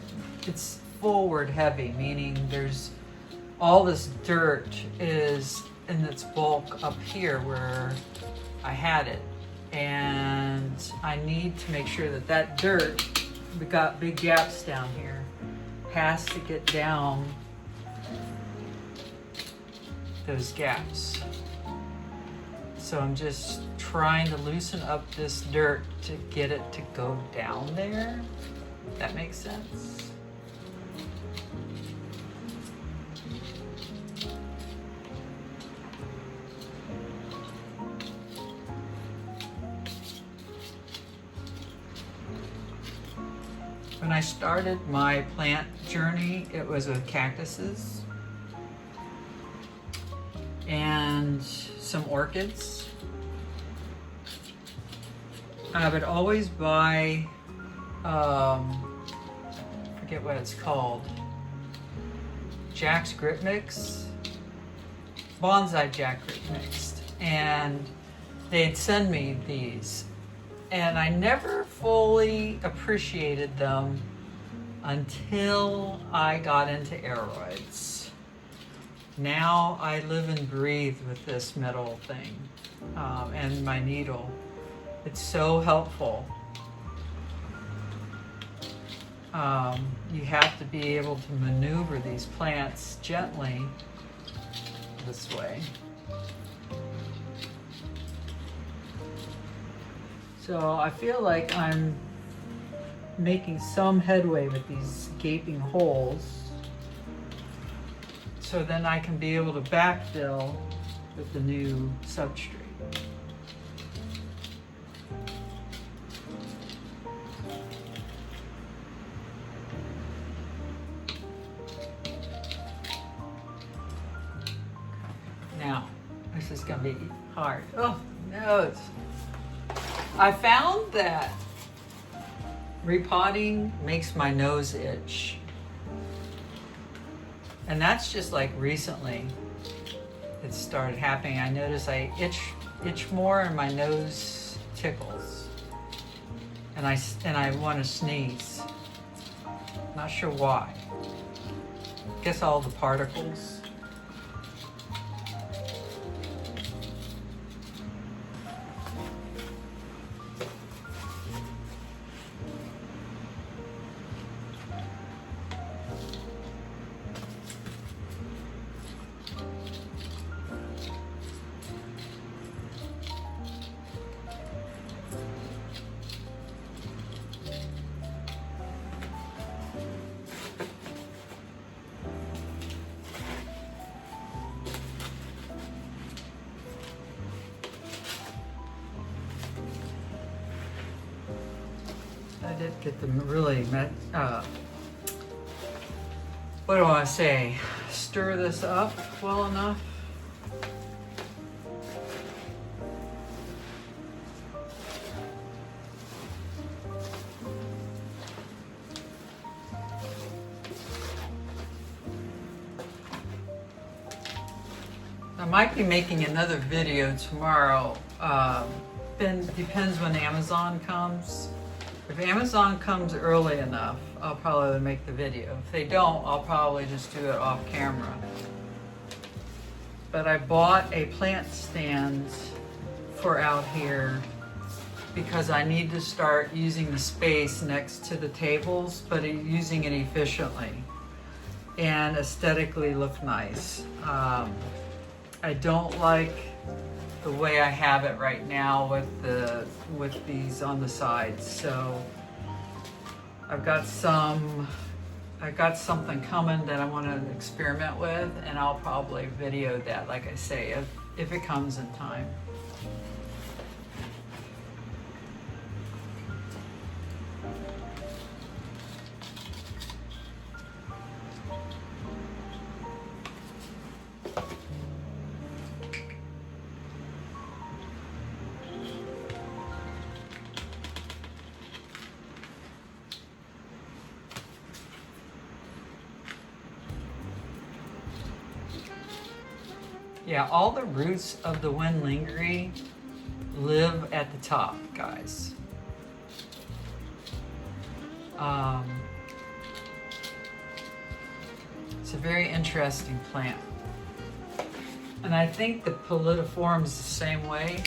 it's forward heavy, meaning there's all this dirt is in its bulk up here where I had it, and I need to make sure that that dirt, we got big gaps down here, has to get down those gaps. So I'm just trying to loosen up this dirt to get it to go down there, if that makes sense. When I started my plant journey, it was with cactuses and some orchids. I would always buy, forget what it's called, Jack's Grit Mix, Bonsai Jack Grit Mix, and they'd send me these, and I never fully appreciated them until I got into aeroids. Now I live and breathe with this metal thing and my needle. It's so helpful. You have to be able to maneuver these plants gently this way. So I feel like I'm making some headway with these gaping holes, so then I can be able to backfill with the new substrate. Now, this is gonna be hard. Oh, no. I found that repotting makes my nose itch. And that's just like recently it started happening. I notice I itch more and my nose tickles. And I want to sneeze. Not sure why. Guess all the particles. I did get them really, what do I say? Stir this up well enough. I might be making another video tomorrow. Depends when Amazon comes. If Amazon comes early enough, I'll probably make the video. If they don't, I'll probably just do it off camera. But I bought a plant stand for out here because I need to start using the space next to the tables, but using it efficiently and aesthetically look nice. I don't like the way I have it right now with these on the sides. So I've got something coming that I want to experiment with, and I'll probably video that, like I say, if it comes in time. Yeah, all the roots of the windlingery live at the top, guys. It's a very interesting plant. And I think the Pallidiflorum's the same way.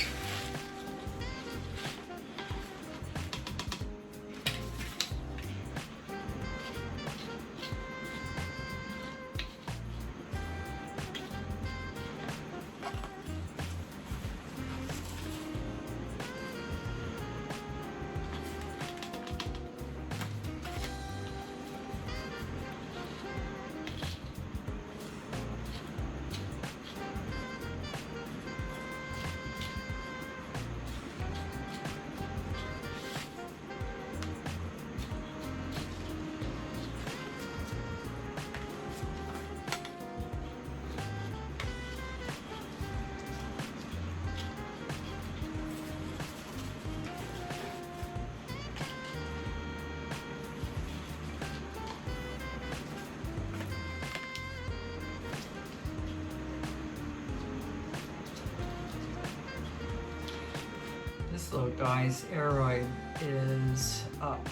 This little guy's aroid is up.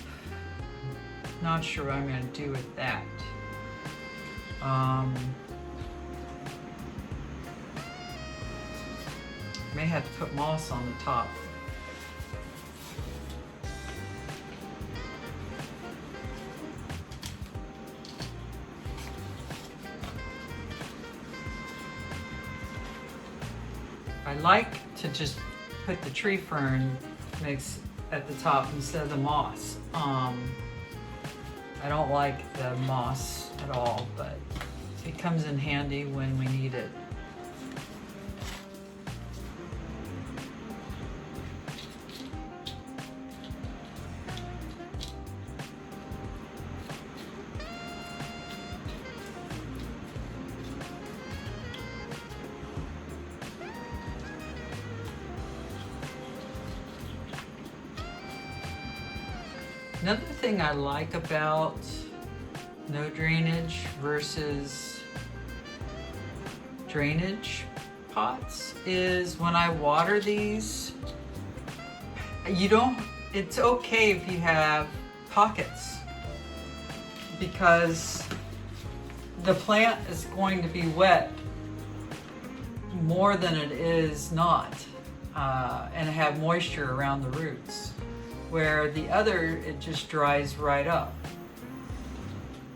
Not sure what I'm going to do with that. May have to put moss on the top. I like to just put the tree fern mix at the top instead of the moss. I don't like the moss at all, but it comes in handy when we need it. Another thing I like about no drainage versus drainage pots is when I water these, it's okay if you have pockets, because the plant is going to be wet more than it is not, and have moisture around the roots. Where the other, it just dries right up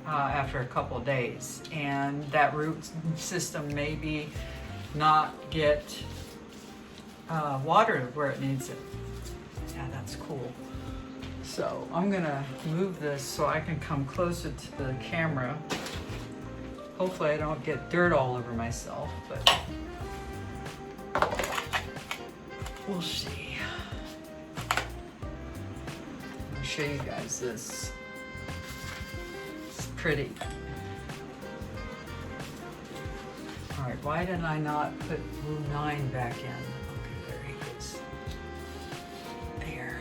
after a couple of days, and that root system maybe not get water where it needs it. Yeah, that's cool. So I'm gonna move this so I can come closer to the camera. Hopefully I don't get dirt all over myself, but we'll see. Show you guys this. It's pretty. All right, why did I not put Blue 9 back in? Okay, there he goes. There.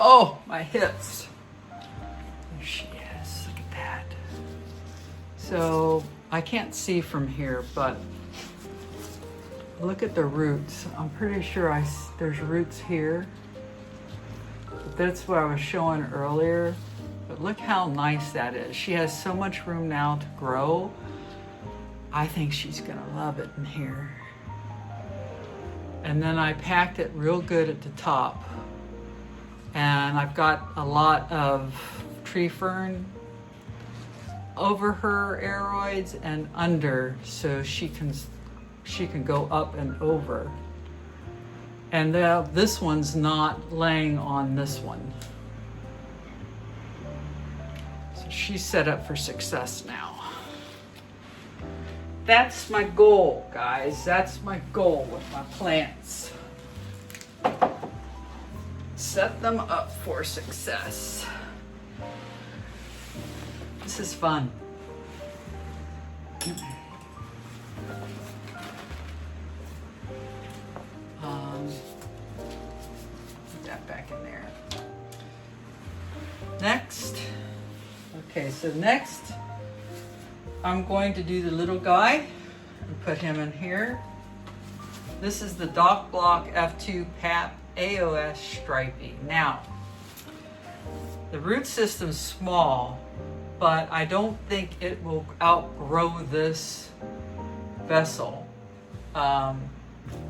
Oh, my hips. There she is, look at that. So I can't see from here, but look at the roots. I'm pretty sure there's roots here. That's what I was showing earlier. But look how nice that is. She has so much room now to grow. I think she's gonna love it in here. And then I packed it real good at the top. And I've got a lot of tree fern over her aeroids and under, so she can go up and over. And this one's not laying on this one. So she's set up for success now. That's my goal, guys. That's my goal with my plants. Set them up for success. This is fun. Put that back in there. Next. Okay, so next I'm going to do the little guy and put him in here. This is the Dock Block F2 PAP AOS Stripey. Now, the root system's small, but I don't think it will outgrow this vessel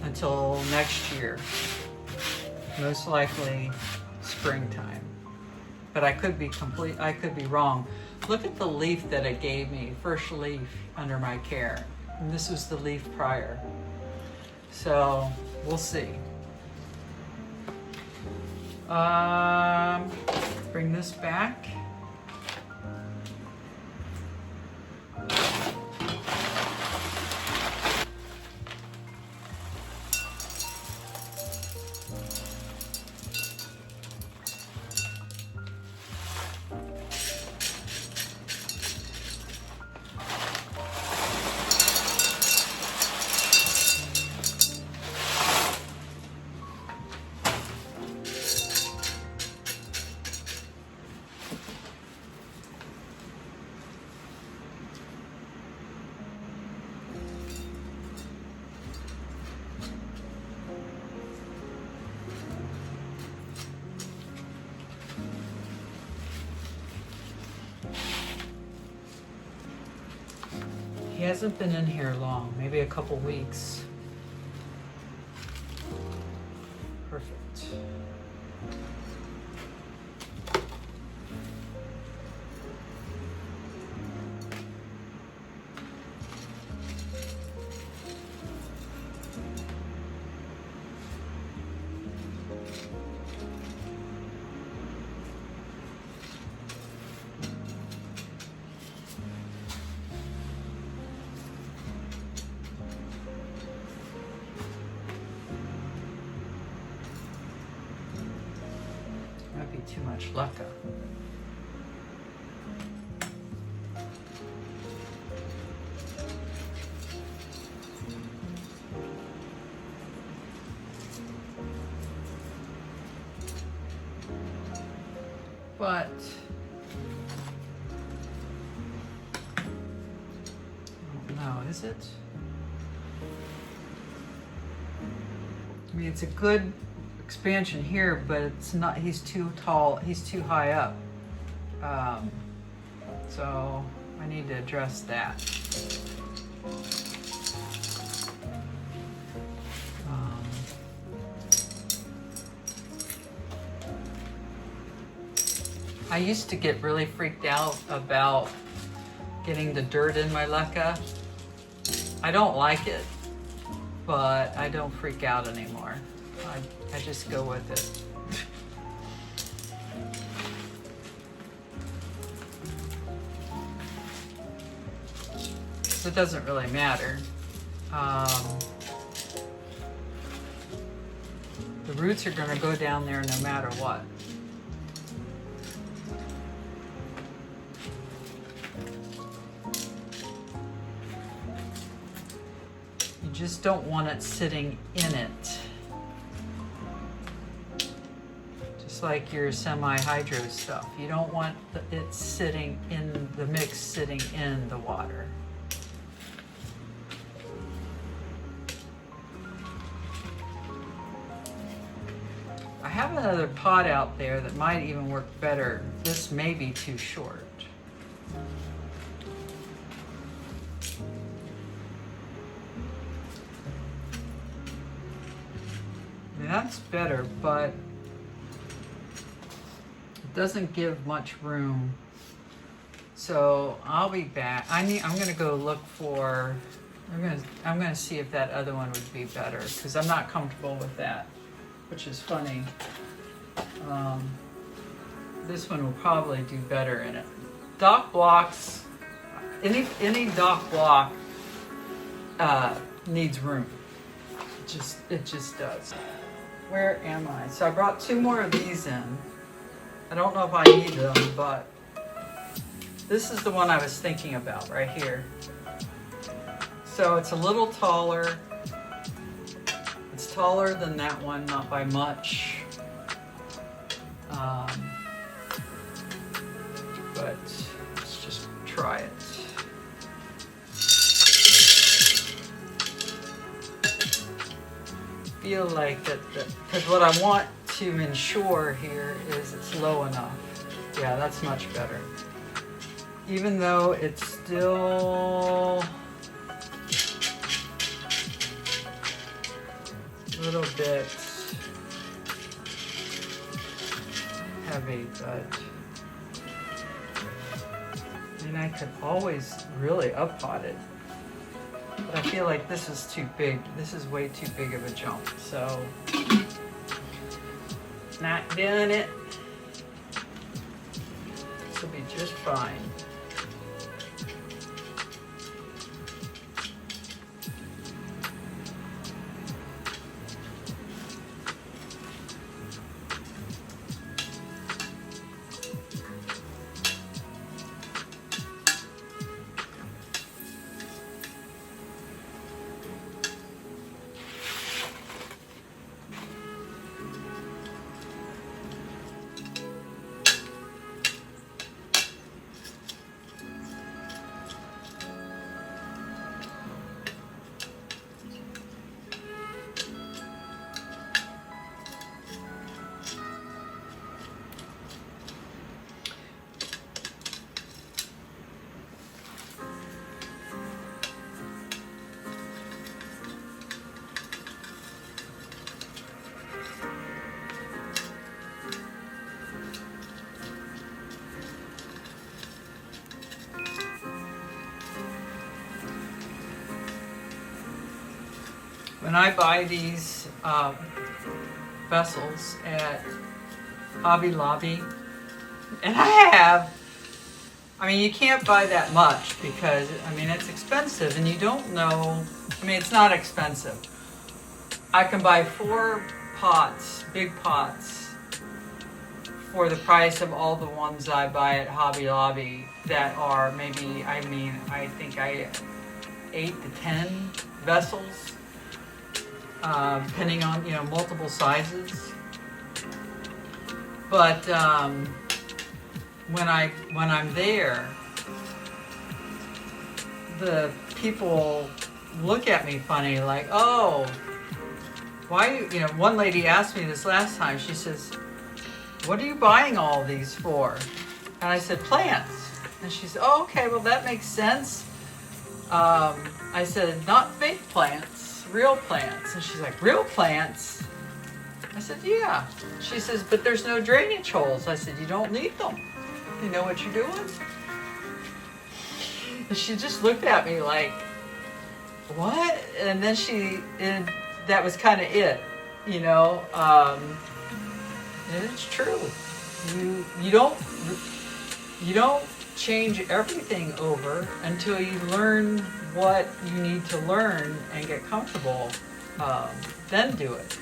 until next year. Most likely springtime. But I could be wrong. Look at the leaf that it gave me, first leaf under my care. And this was the leaf prior. So we'll see. Bring this back. He hasn't been in here long, maybe a couple weeks. Perfect. Too much leca. But no, is it? I mean, it's a good expansion here, but it's not, he's too tall, he's too high up. So I need to address that. I used to get really freaked out about getting the dirt in my leca. I don't like it, but I don't freak out anymore. I just go with it. So it doesn't really matter. The roots are going to go down there no matter what. You just don't want it sitting in it. Like your semi-hydro stuff. You don't want it sitting in the mix, sitting in the water. I have another pot out there that might even work better. This may be too short. I mean, that's better, but doesn't give much room. So I'll be back. I'm gonna go look for. I'm gonna see if that other one would be better because I'm not comfortable with that, which is funny. This one will probably do better in it. Dock blocks. Any dock block needs room. It just does. Where am I? So I brought 2 more of these in. I don't know if I need them, but this is the one I was thinking about right here. So it's a little taller. It's taller than that one, not by much. But let's just try it. Feel like that, because what I want to ensure here is it's low enough. Yeah, that's much better. Even though it's still a little bit heavy, but I mean, I could always really up-pot it. But I feel like this is too big. This is way too big of a jump, so not doing it. This will be just fine. When I buy these vessels at Hobby Lobby, and I mean, you can't buy that much because, I mean, it's expensive and you don't know, I mean, it's not expensive. I can buy 4 pots, big pots, for the price of all the ones I buy at Hobby Lobby that are maybe, I mean, I think 8 to 10 vessels. Depending on, you know, multiple sizes. But when I'm there, the people look at me funny, like, oh, why, you know, one lady asked me this last time. She says, what are you buying all these for? And I said, plants. And she said, oh, okay, well, that makes sense. I said, not fake plants, real plants. And she's like, real plants? I said, yeah. She says, but there's no drainage holes. I said, you don't need them. You know what you're doing? And she just looked at me like, what? And then that was kind of it, you know. And it's true. You don't change everything over until you learn what you need to learn and get comfortable. Then do it.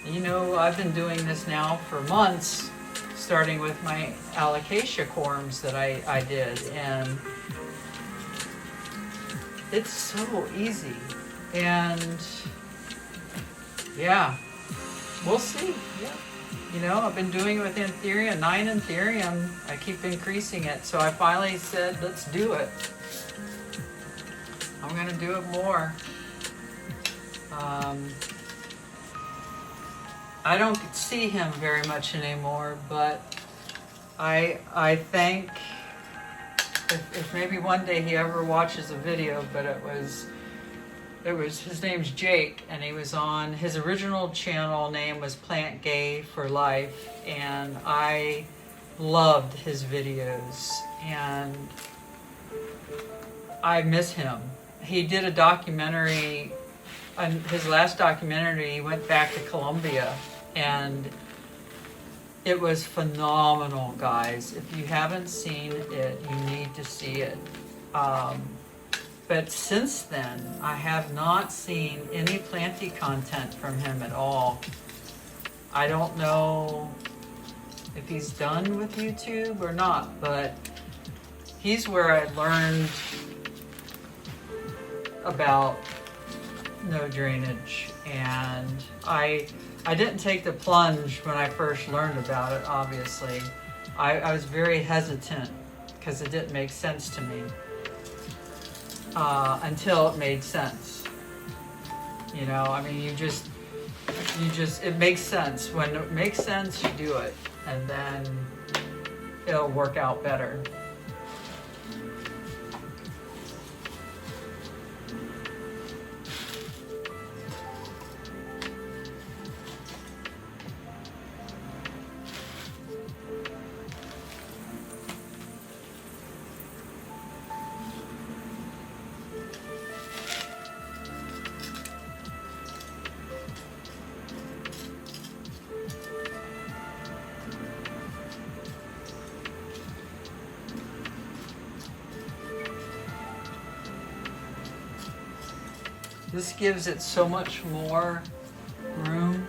You know, I've been doing this now for months, starting with my alocasia corms that I did, and it's so easy. And yeah, we'll see. Yeah. You know, I've been doing it with Anthurium, 9 Anthurium. I keep increasing it. So I finally said, let's do it. I'm going to do it more. I don't see him very much anymore, but I think if maybe one day he ever watches a video, but it was his name's Jake, and he was on, his original channel name was Plant Gay for Life, and I loved his videos, and I miss him. He did a documentary, his last documentary, he went back to Colombia, and it was phenomenal, guys. If you haven't seen it, you need to see it. But since then, I have not seen any planty content from him at all. I don't know if he's done with YouTube or not, but he's where I learned about no drainage. And I didn't take the plunge when I first learned about it, obviously. I was very hesitant because it didn't make sense to me until it made sense. You know, I mean, it makes sense. When it makes sense, you do it, and then it'll work out better. This gives it so much more room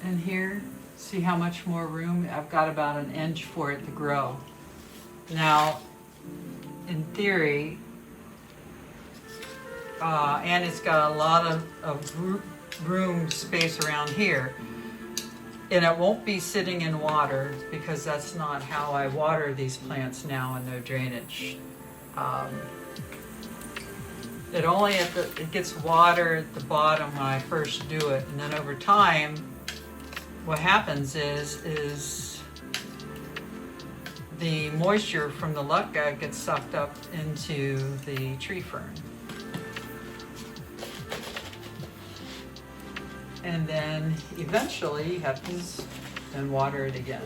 in here. See how much more room? I've got about an inch for it to grow. Now, in theory, and it's got a lot of room space around here, and it won't be sitting in water because that's not how I water these plants now in no drainage. It gets water at the bottom when I first do it, and then over time, what happens is the moisture from the lucca gets sucked up into the tree fern. And then eventually you have to then water it again.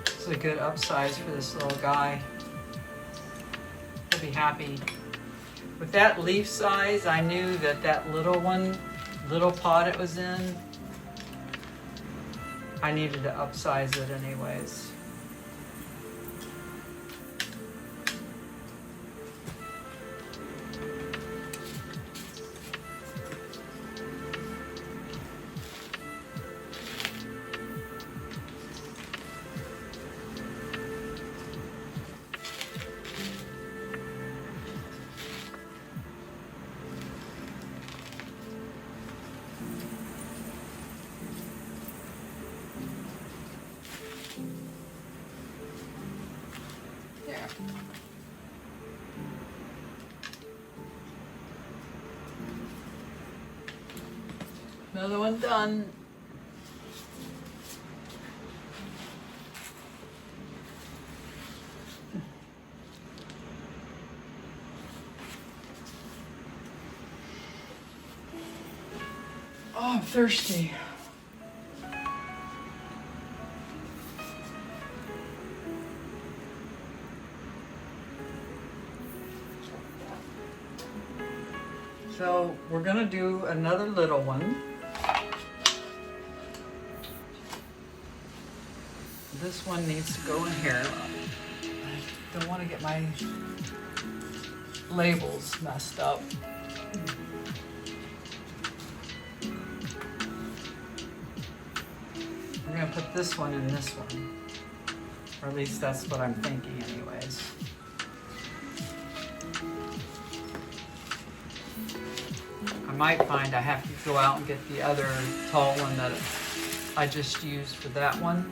This is a good upsize for this little guy. He'll be happy. With that leaf size, I knew that little pot it was in, I needed to upsize it anyways. Another one done. Oh, I'm thirsty. So we're gonna do another little one. This one needs to go in here. I don't want to get my labels messed up. I'm going to put this one in this one. Or at least that's what I'm thinking anyways. I might find I have to go out and get the other tall one that I just used for that one.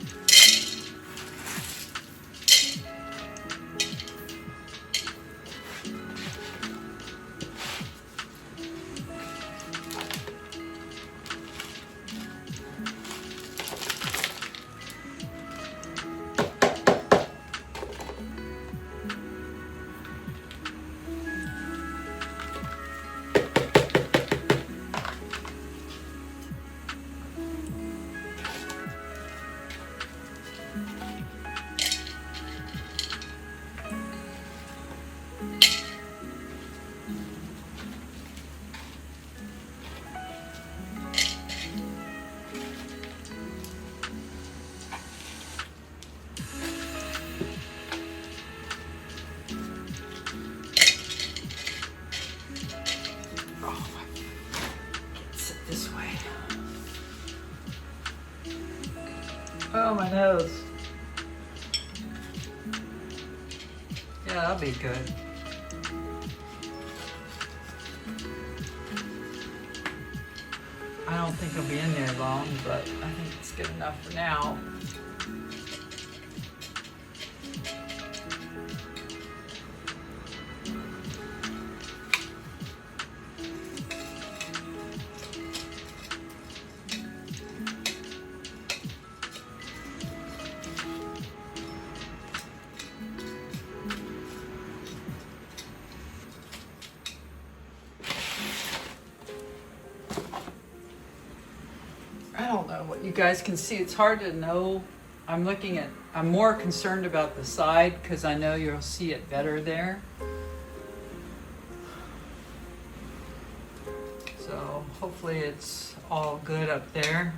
Oh, my nose. Yeah, that'll be good. I don't think it'll be in there long, but I think it's good enough for now. I don't know what you guys can see. It's hard to know. I'm more concerned about the side because I know you'll see it better there. So hopefully it's all good up there.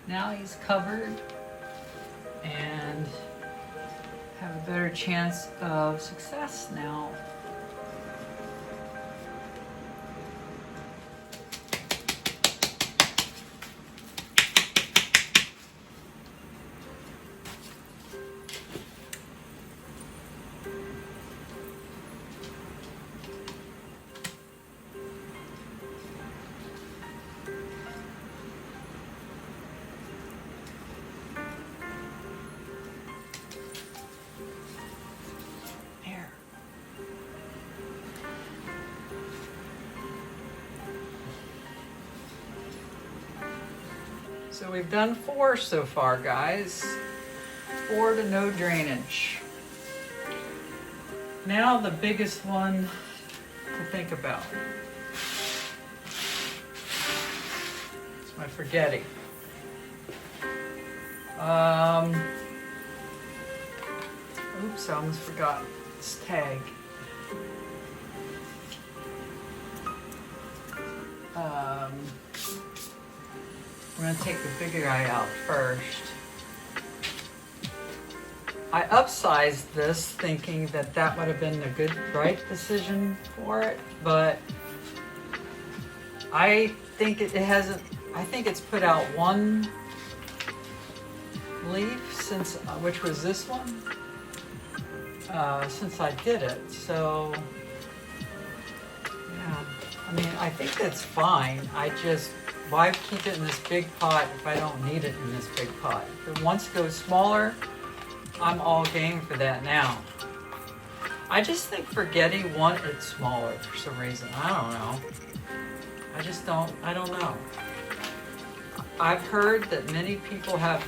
Now he's covered and have a better chance of success now. So we've done 4 so far, guys. 4 to no drainage. Now the biggest one to think about. It's my forgetting. Oops, I almost forgot this tag. We're gonna take the bigger guy out first. I upsized this thinking that that would have been the right decision for it, but I think it hasn't. I think it's put out 1 leaf since, which was this one, since I did it. So yeah, I mean, I think that's fine. Why keep it in this big pot if I don't need it in this big pot? If it wants to go smaller, I'm all game for that now. I just think Forgetty wanted it smaller for some reason. I don't know. I don't know. I've heard that many people have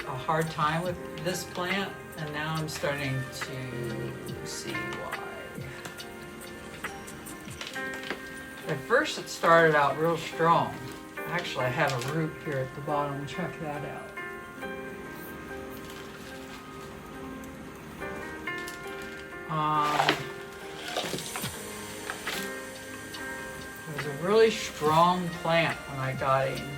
a hard time with this plant, and now I'm starting to see why. At first it started out real strong. Actually, I have a root here at the bottom. Check that out. It was a really strong plant when I got him.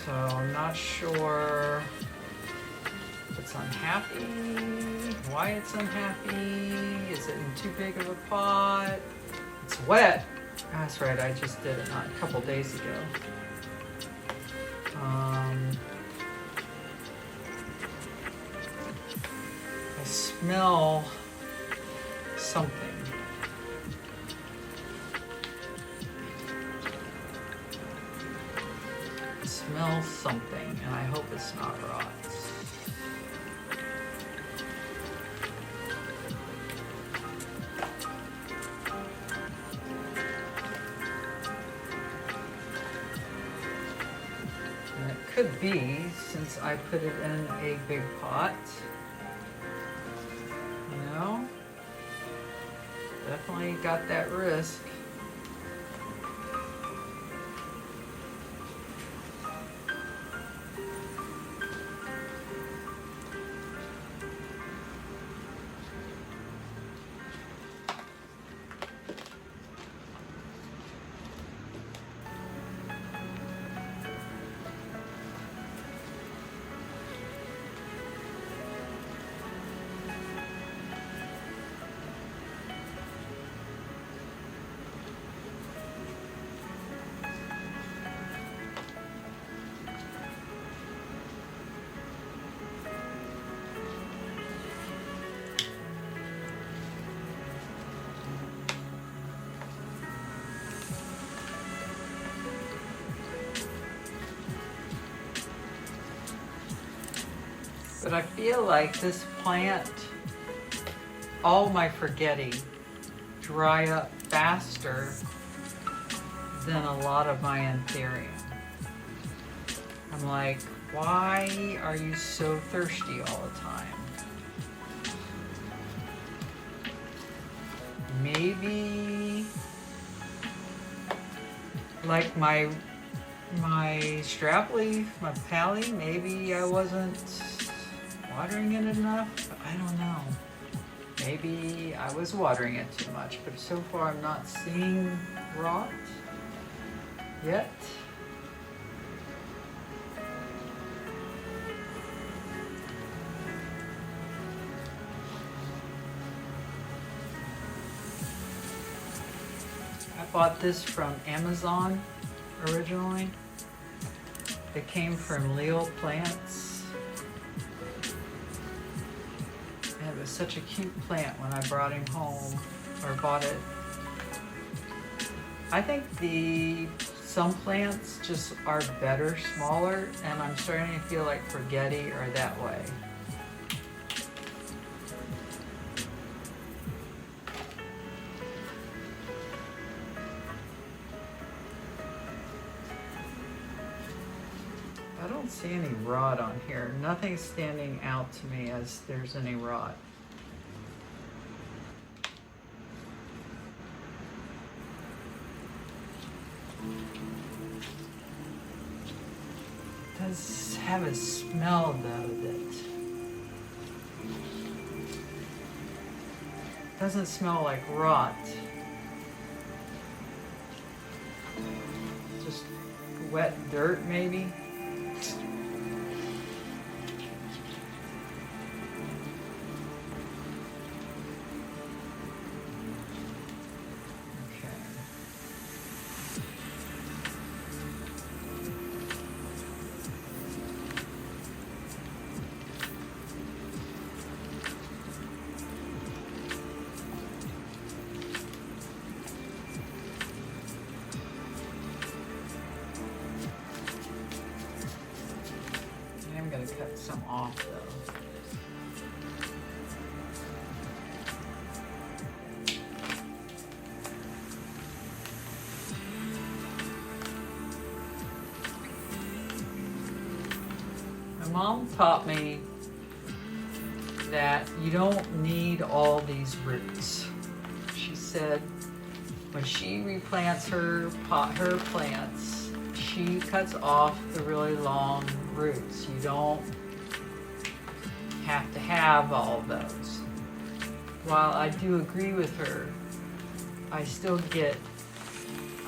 So I'm not sure if it's unhappy, why it's unhappy. Is it in too big of a pot? It's wet. That's right, I just did it not a couple days ago. I smell something. I smell something, and I hope it's not rot. And it could be, since I put it in a big pot. You know, definitely got that risk. But I feel like this plant, all my forgetting, dry up faster than a lot of my Anthurium. I'm like, why are you so thirsty all the time? Maybe like my strap leaf, my pally, maybe I wasn't watering it enough. I don't know. Maybe I was watering it too much, but so far I'm not seeing rot yet. I bought this from Amazon originally. It came from Leo Plants. And it was such a cute plant when I brought him home, or bought it. I think some plants just are better, smaller, and I'm starting to feel like Forgetti are that way. I don't see any rot on here. Nothing's standing out to me as there's any rot. It does have a smell though that doesn't smell like rot. Just wet dirt maybe. I'm going to cut some off though. mom taught me that you don't need all these roots. She said when she replants her plants, she cuts off the really long roots. You don't have to have all those. While I do agree with her, I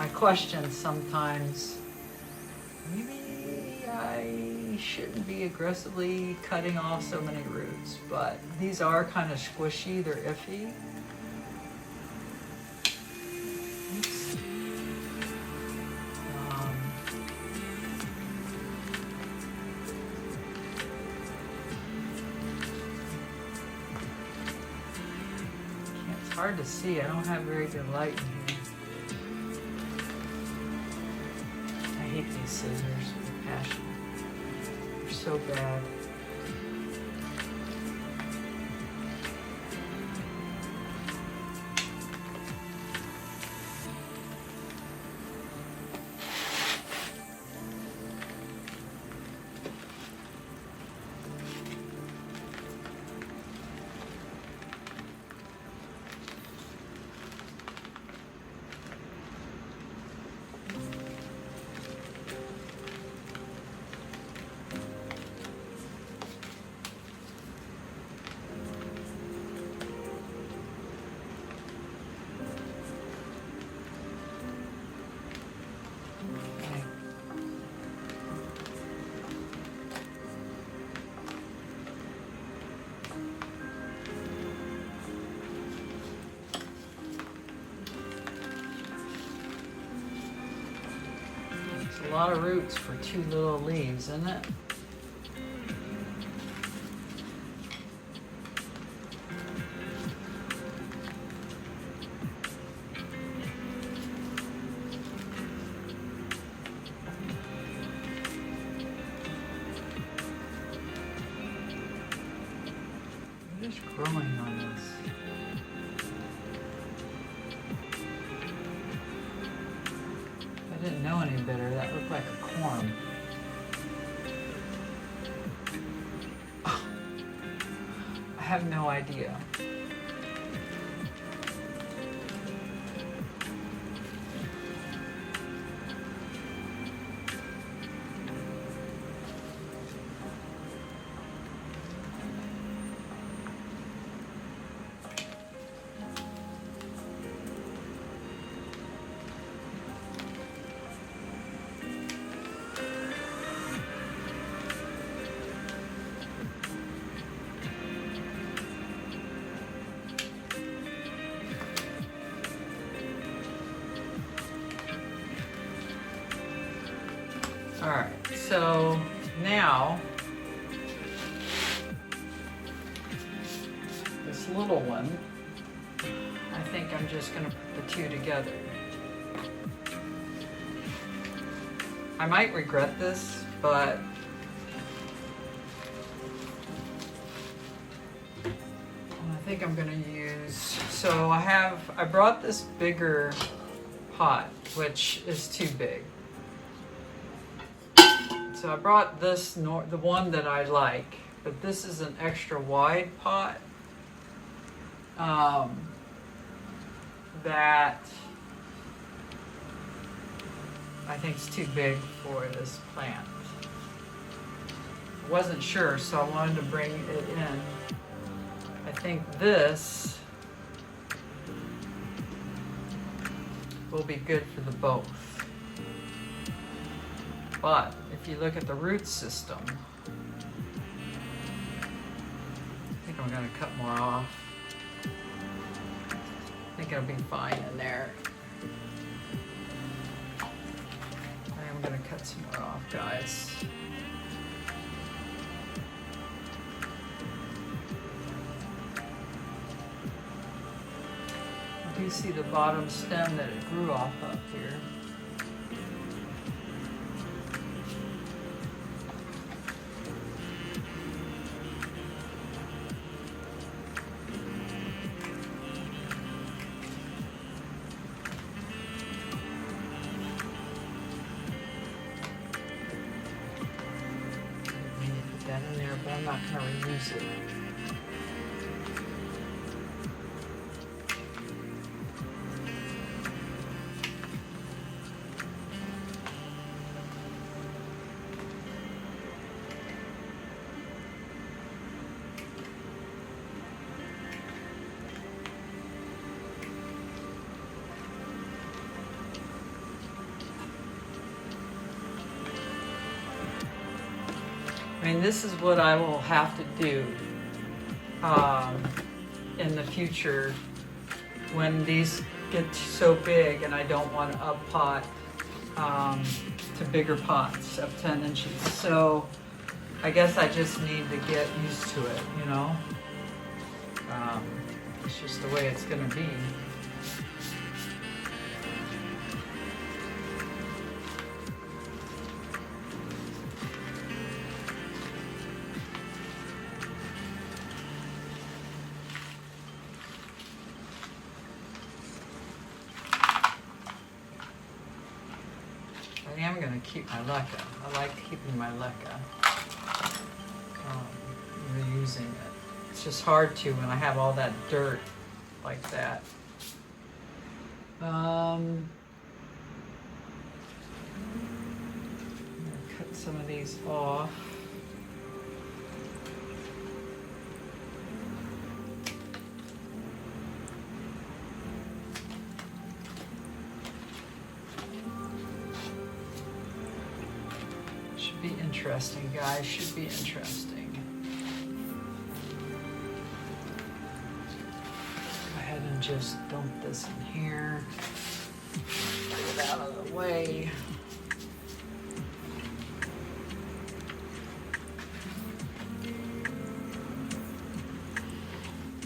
question sometimes, maybe I shouldn't be aggressively cutting off so many roots, but these are kind of squishy, they're iffy. Oops. It's hard to see, I don't have very good light in here. I hate these scissors with passion. They're so bad. A lot of roots for two little leaves, isn't it? What is growing on this? I didn't know any better. That looked like a corn. Oh, I have no idea. All right, so now this little one, I think I'm just gonna put the two together. I might regret this, but I think I'm gonna use, so I brought this bigger pot, which is too big. So I brought this, the one that I like, but this is an extra wide pot that I think is too big for this plant. I wasn't sure, so I wanted to bring it in. I think this will be good for the both. But if you look at the root system, I think I'm going to cut more off. I think it'll be fine in there. I am going to cut some more off, guys. You do see the bottom stem that it grew off up here. but I'm not going to reuse it. I mean, this is what I will have to do in the future when these get so big and I don't want to up pot to bigger pots of 10 inches. So I guess I just need to get used to it, you know? It's just the way it's going to be. I am going to keep my leca. I like keeping my leca, reusing it. It's just hard to when I have all that dirt like that. I'm going to cut some of these off. Be interesting, guys. Should be interesting. Go ahead and just dump this in here. Get it out of the way.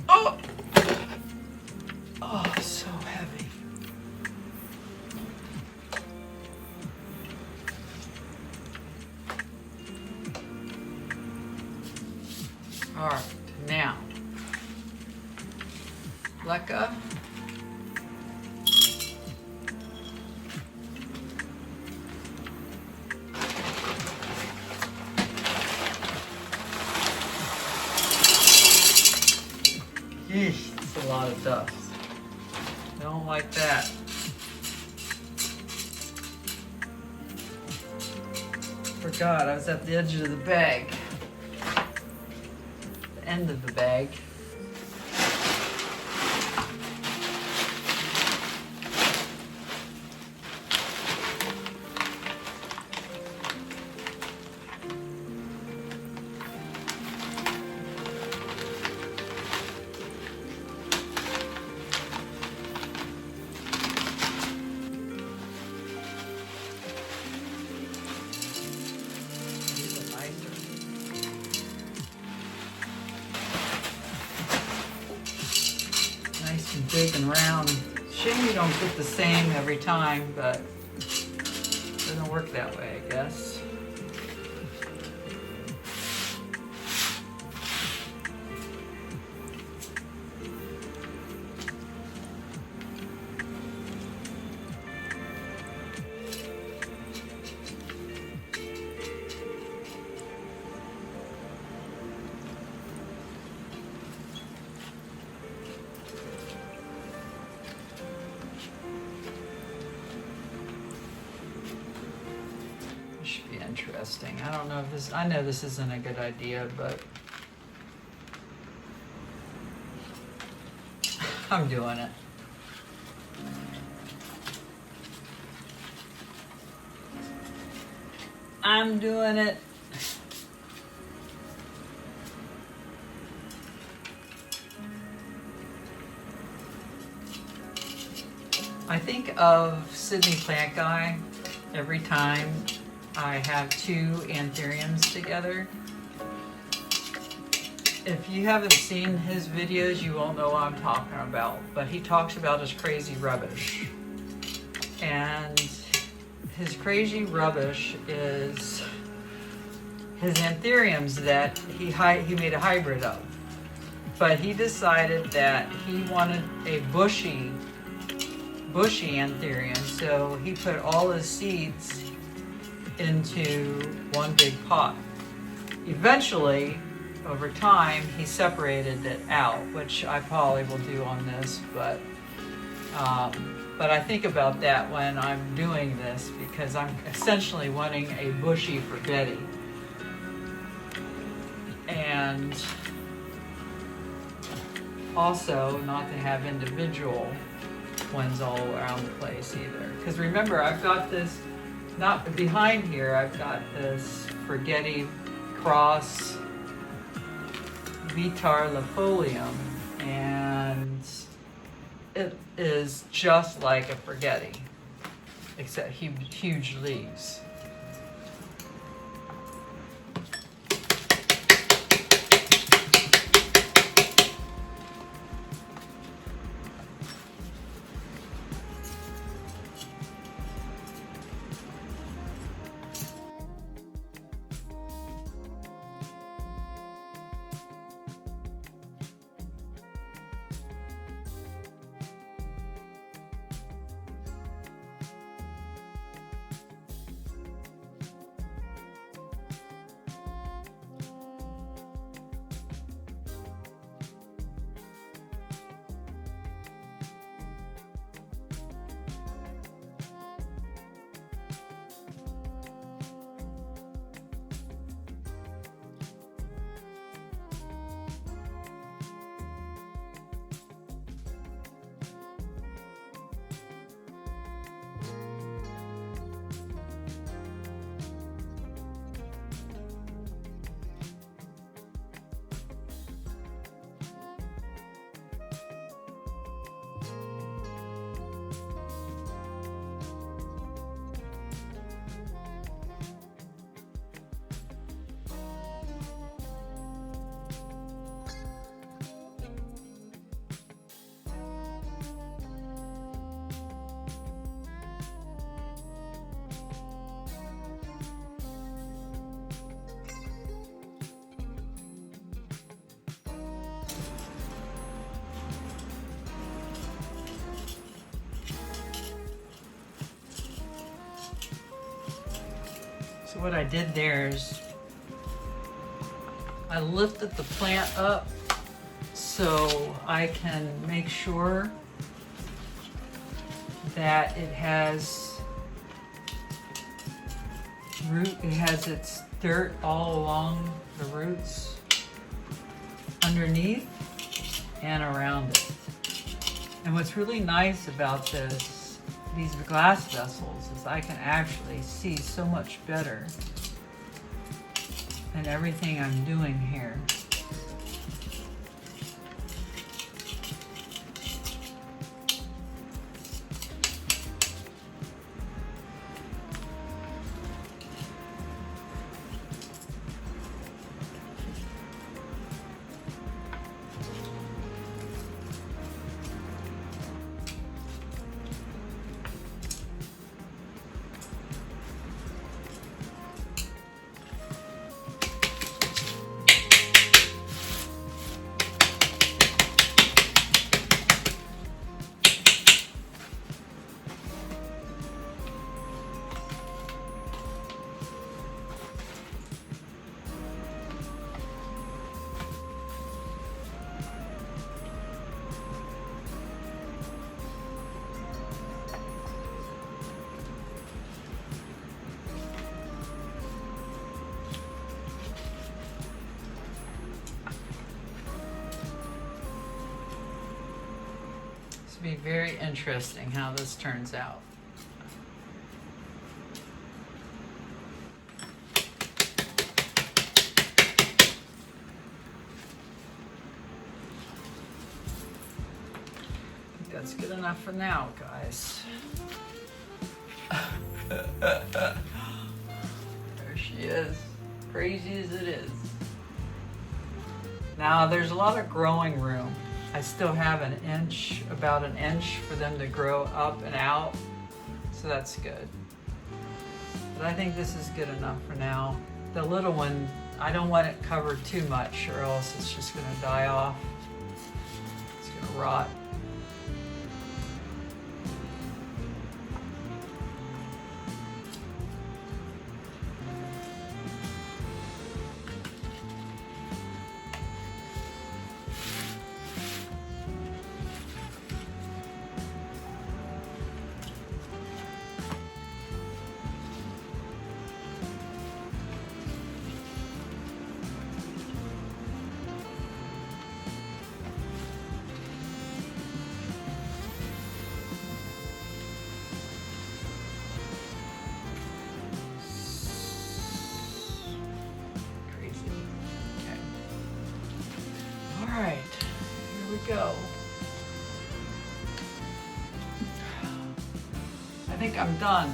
Oh! Oh, so heavy. All right, now, leca. Yeesh, it's a lot of dust. Don't like that. Forgot I was at the edge of the bag. End of the bag. Big and round. Shame you don't get the same every time, but it doesn't work that way, I guess. Interesting. I don't know if this, I know this isn't a good idea, but I'm doing it. I'm doing it. I think of Sydney Plant Guy every time I have two Anthuriums together. If you haven't seen his videos, you won't know what I'm talking about, but he talks about his crazy rubbish. And his crazy rubbish is his Anthuriums that he made a hybrid of. But he decided that he wanted a bushy Anthurium, so he put all his seeds into one big pot. Eventually, over time, he separated it out, which I probably will do on this, but I think about that when I'm doing this because I'm essentially wanting a bushy forgetti. And also not to have individual ones all around the place either. Because remember, I've got this, not behind here, I've got this forgetti cross Vitar lifolium, and it is just like a forgetti, except huge leaves. So what I did there is I lifted the plant up so I can make sure that it has its dirt all along the roots, underneath and around it. And what's really nice about these glass vessels is I can actually see so much better than everything I'm doing here. Be very interesting how this turns out. I think that's good enough for now, guys. There she is, crazy as it is. Now there's a lot of growing room. I still have about an inch for them to grow up and out, so that's good. But I think this is good enough for now. The little one, I don't want it covered too much or else it's just gonna die off. It's gonna rot. think I'm done.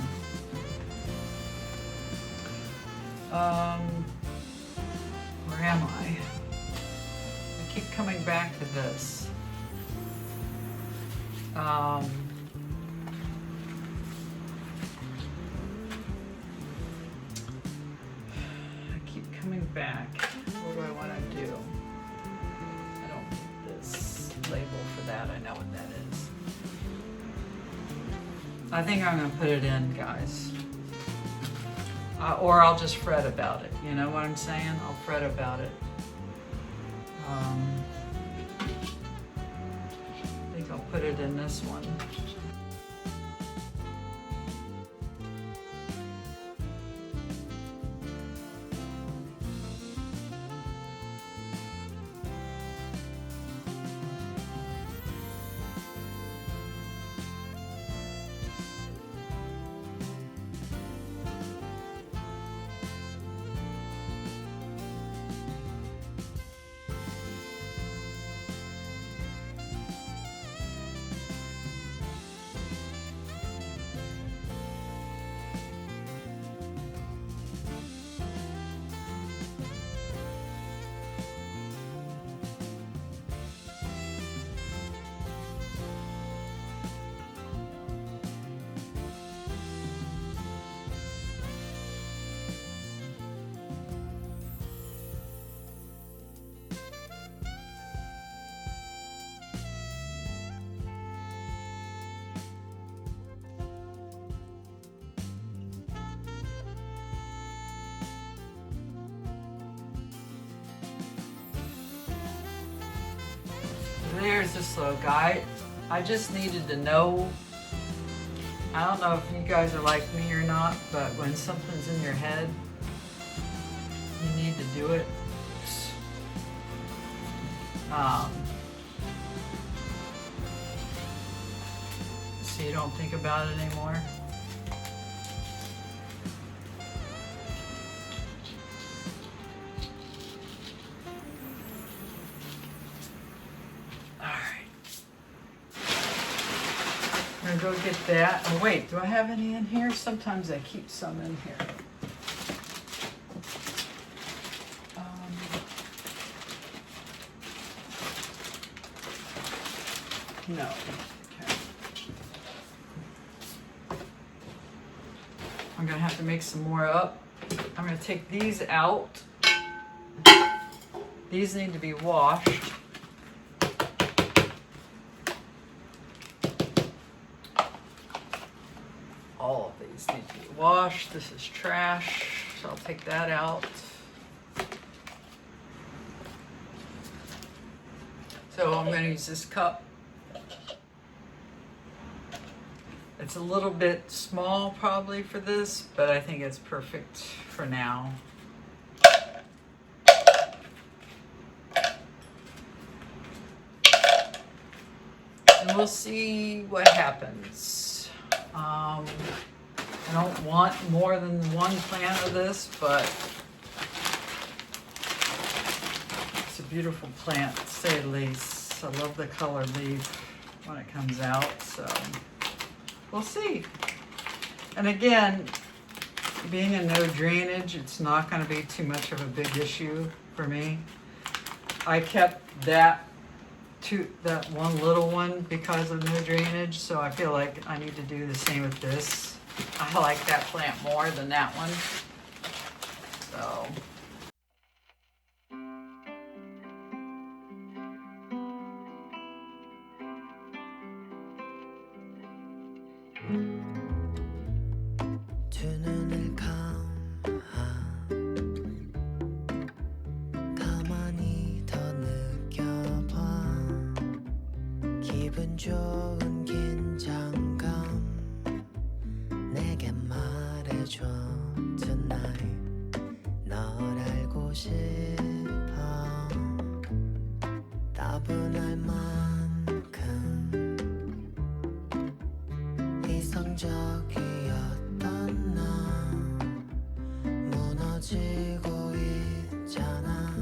Where am I? I keep coming back to this. I keep coming back. What do I want to do? I don't need this label for that. I know what that is. I think I'm going to put it in, guys. Or I'll just fret about it. You know what I'm saying? I'll fret about it. I think I'll put it in this one. There's this little guy. I just needed to know. I don't know if you guys are like me or not, but when something's in your head, you need to do it. So you don't think about it anymore. I'm gonna go get that. Oh wait, do I have any in here? Sometimes I keep some in here. No. Okay. I'm gonna have to make some more up. I'm gonna take these out. These need to be washed. All of these need to be washed. This is trash, so I'll take that out. So I'm going to use this cup. It's a little bit small probably for this, but I think it's perfect for now. And we'll see what happens. I don't want more than one plant of this, but it's a beautiful plant, to say the least. I love the color leaf when it comes out, so we'll see. And again, being a no drainage, it's not going to be too much of a big issue for me. I kept that one little one because of no drainage, so I feel like I need to do the same with this. I like that plant more than that one. So 두 눈을 가만히 더 느껴봐 기분 좋은 긴장감 내게 말해줘 tonight 널 알고 싶어 따분할 만큼 이성적이었던 나 무너지고 있잖아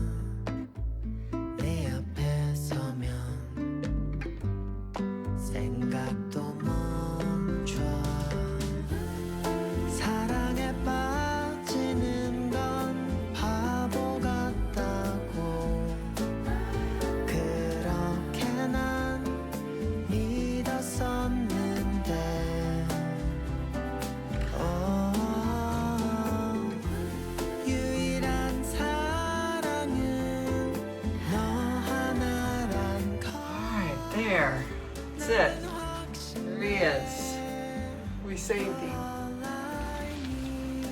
내 앞에 서면 생각도 멈춰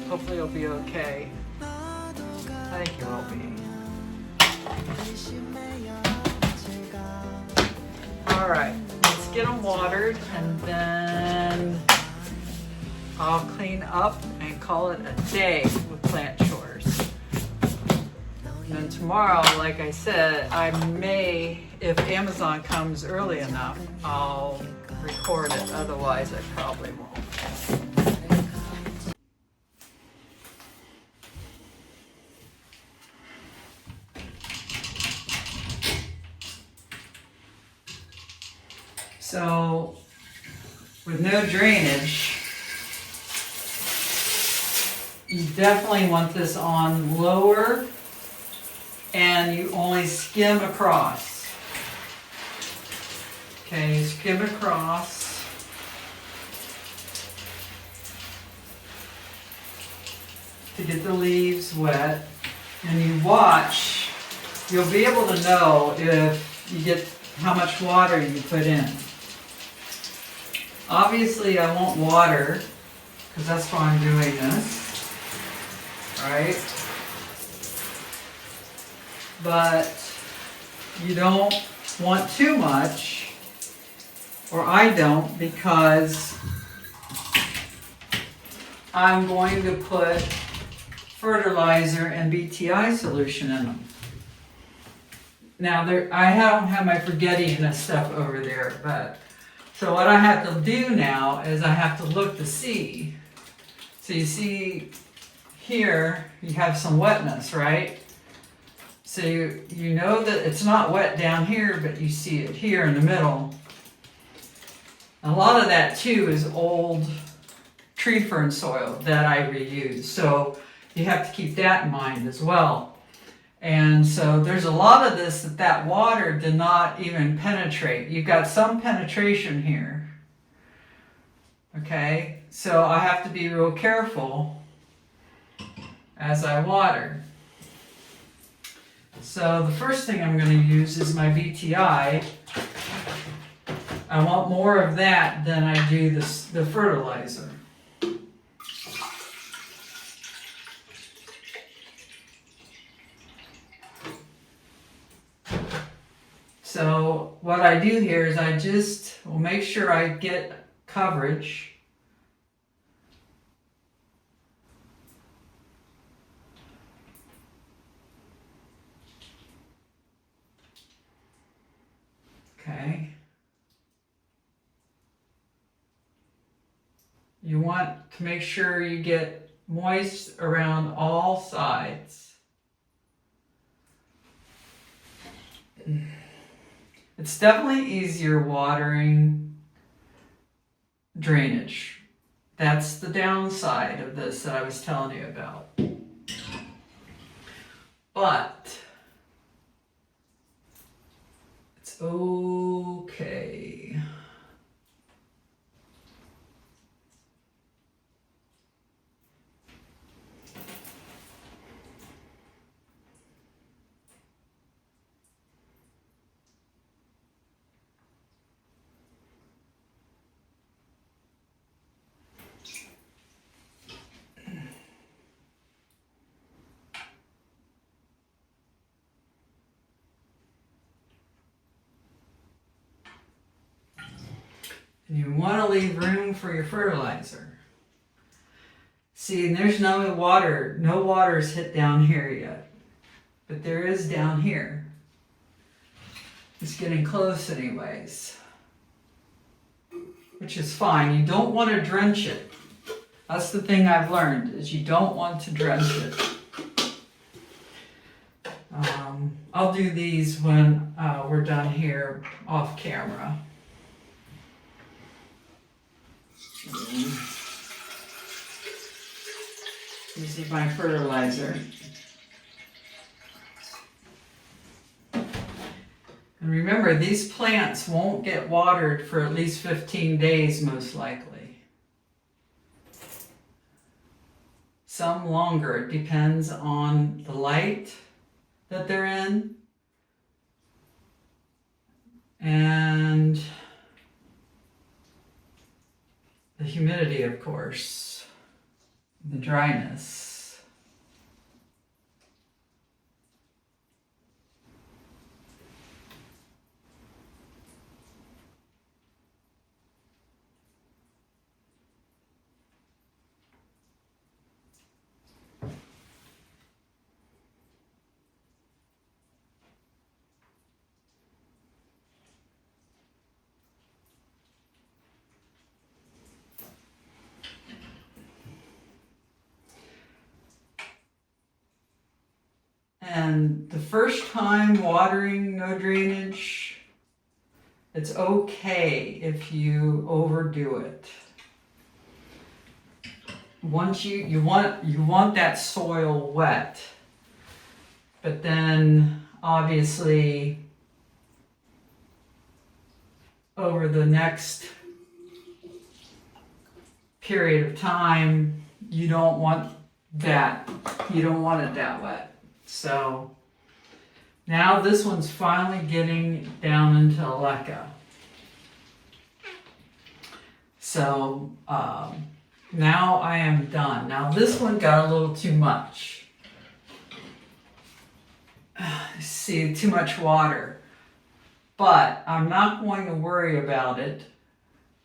Hopefully it'll be okay. I think it will be. All right, let's get them watered and then I'll clean up and call it a day with plant chores. And then tomorrow, like I said, I may, if Amazon comes early enough, I'll record it. Otherwise, I probably won't. So, with no drainage, you definitely want this on lower and you only skim across. Okay, skim across. To get the leaves wet. And you watch, you'll be able to know if you get how much water you put in. Obviously I won't water, because that's why I'm doing this, right? But you don't want too much, or I don't, because I'm going to put fertilizer and BTI solution in them. Now, I don't have my forgetting and stuff over there, but so what I have to do now is I have to look to see. So you see here, you have some wetness, right? So you know that it's not wet down here, but you see it here in the middle. A lot of that too is old tree fern soil that I reuse. So you have to keep that in mind as well. And so there's a lot of this that water did not even penetrate. You've got some penetration here. Okay, so I have to be real careful as I water. So the first thing I'm going to use is my BTI. I want more of that than I do the fertilizer. So what I do here is I just will make sure I get coverage. Okay. You want to make sure you get moist around all sides. It's definitely easier watering drainage. That's the downside of this that I was telling you about. But it's okay. And you want to leave room for your fertilizer. See, there's no water's hit down here yet, but there is down here. It's getting close anyways, which is fine. You don't want to drench it. That's the thing I've learned, is you don't want to drench it. I'll do these when we're done here off camera. This is my fertilizer. And remember, these plants won't get watered for at least 15 days, most likely. Some longer. It depends on the light that they're in and the humidity, of course. the dryness. And the first time watering, no drainage, it's okay if you overdo it. Once you want that soil wet, but then obviously over the next period of time, you don't want it that wet. So now this one's finally getting down into leca. So now I am done. Now this one got a little too much. See, too much water. But I'm not going to worry about it.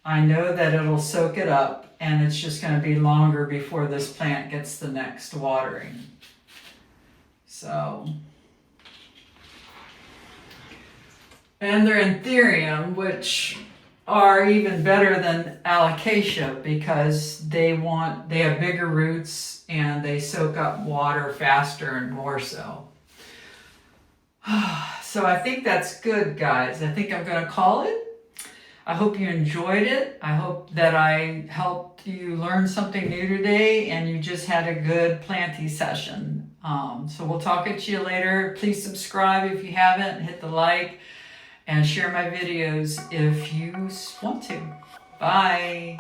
I know that it'll soak it up, and it's just going to be longer before this plant gets the next watering. So, and they're Anthurium, which are even better than alocasia because they have bigger roots and they soak up water faster and more so. So I think that's good, guys. I think I'm going to call it. I hope you enjoyed it. I hope that I helped you learn something new today and you just had a good planting session. So we'll talk at you later. Please subscribe if you haven't. Hit the like and share my videos if you want to. Bye.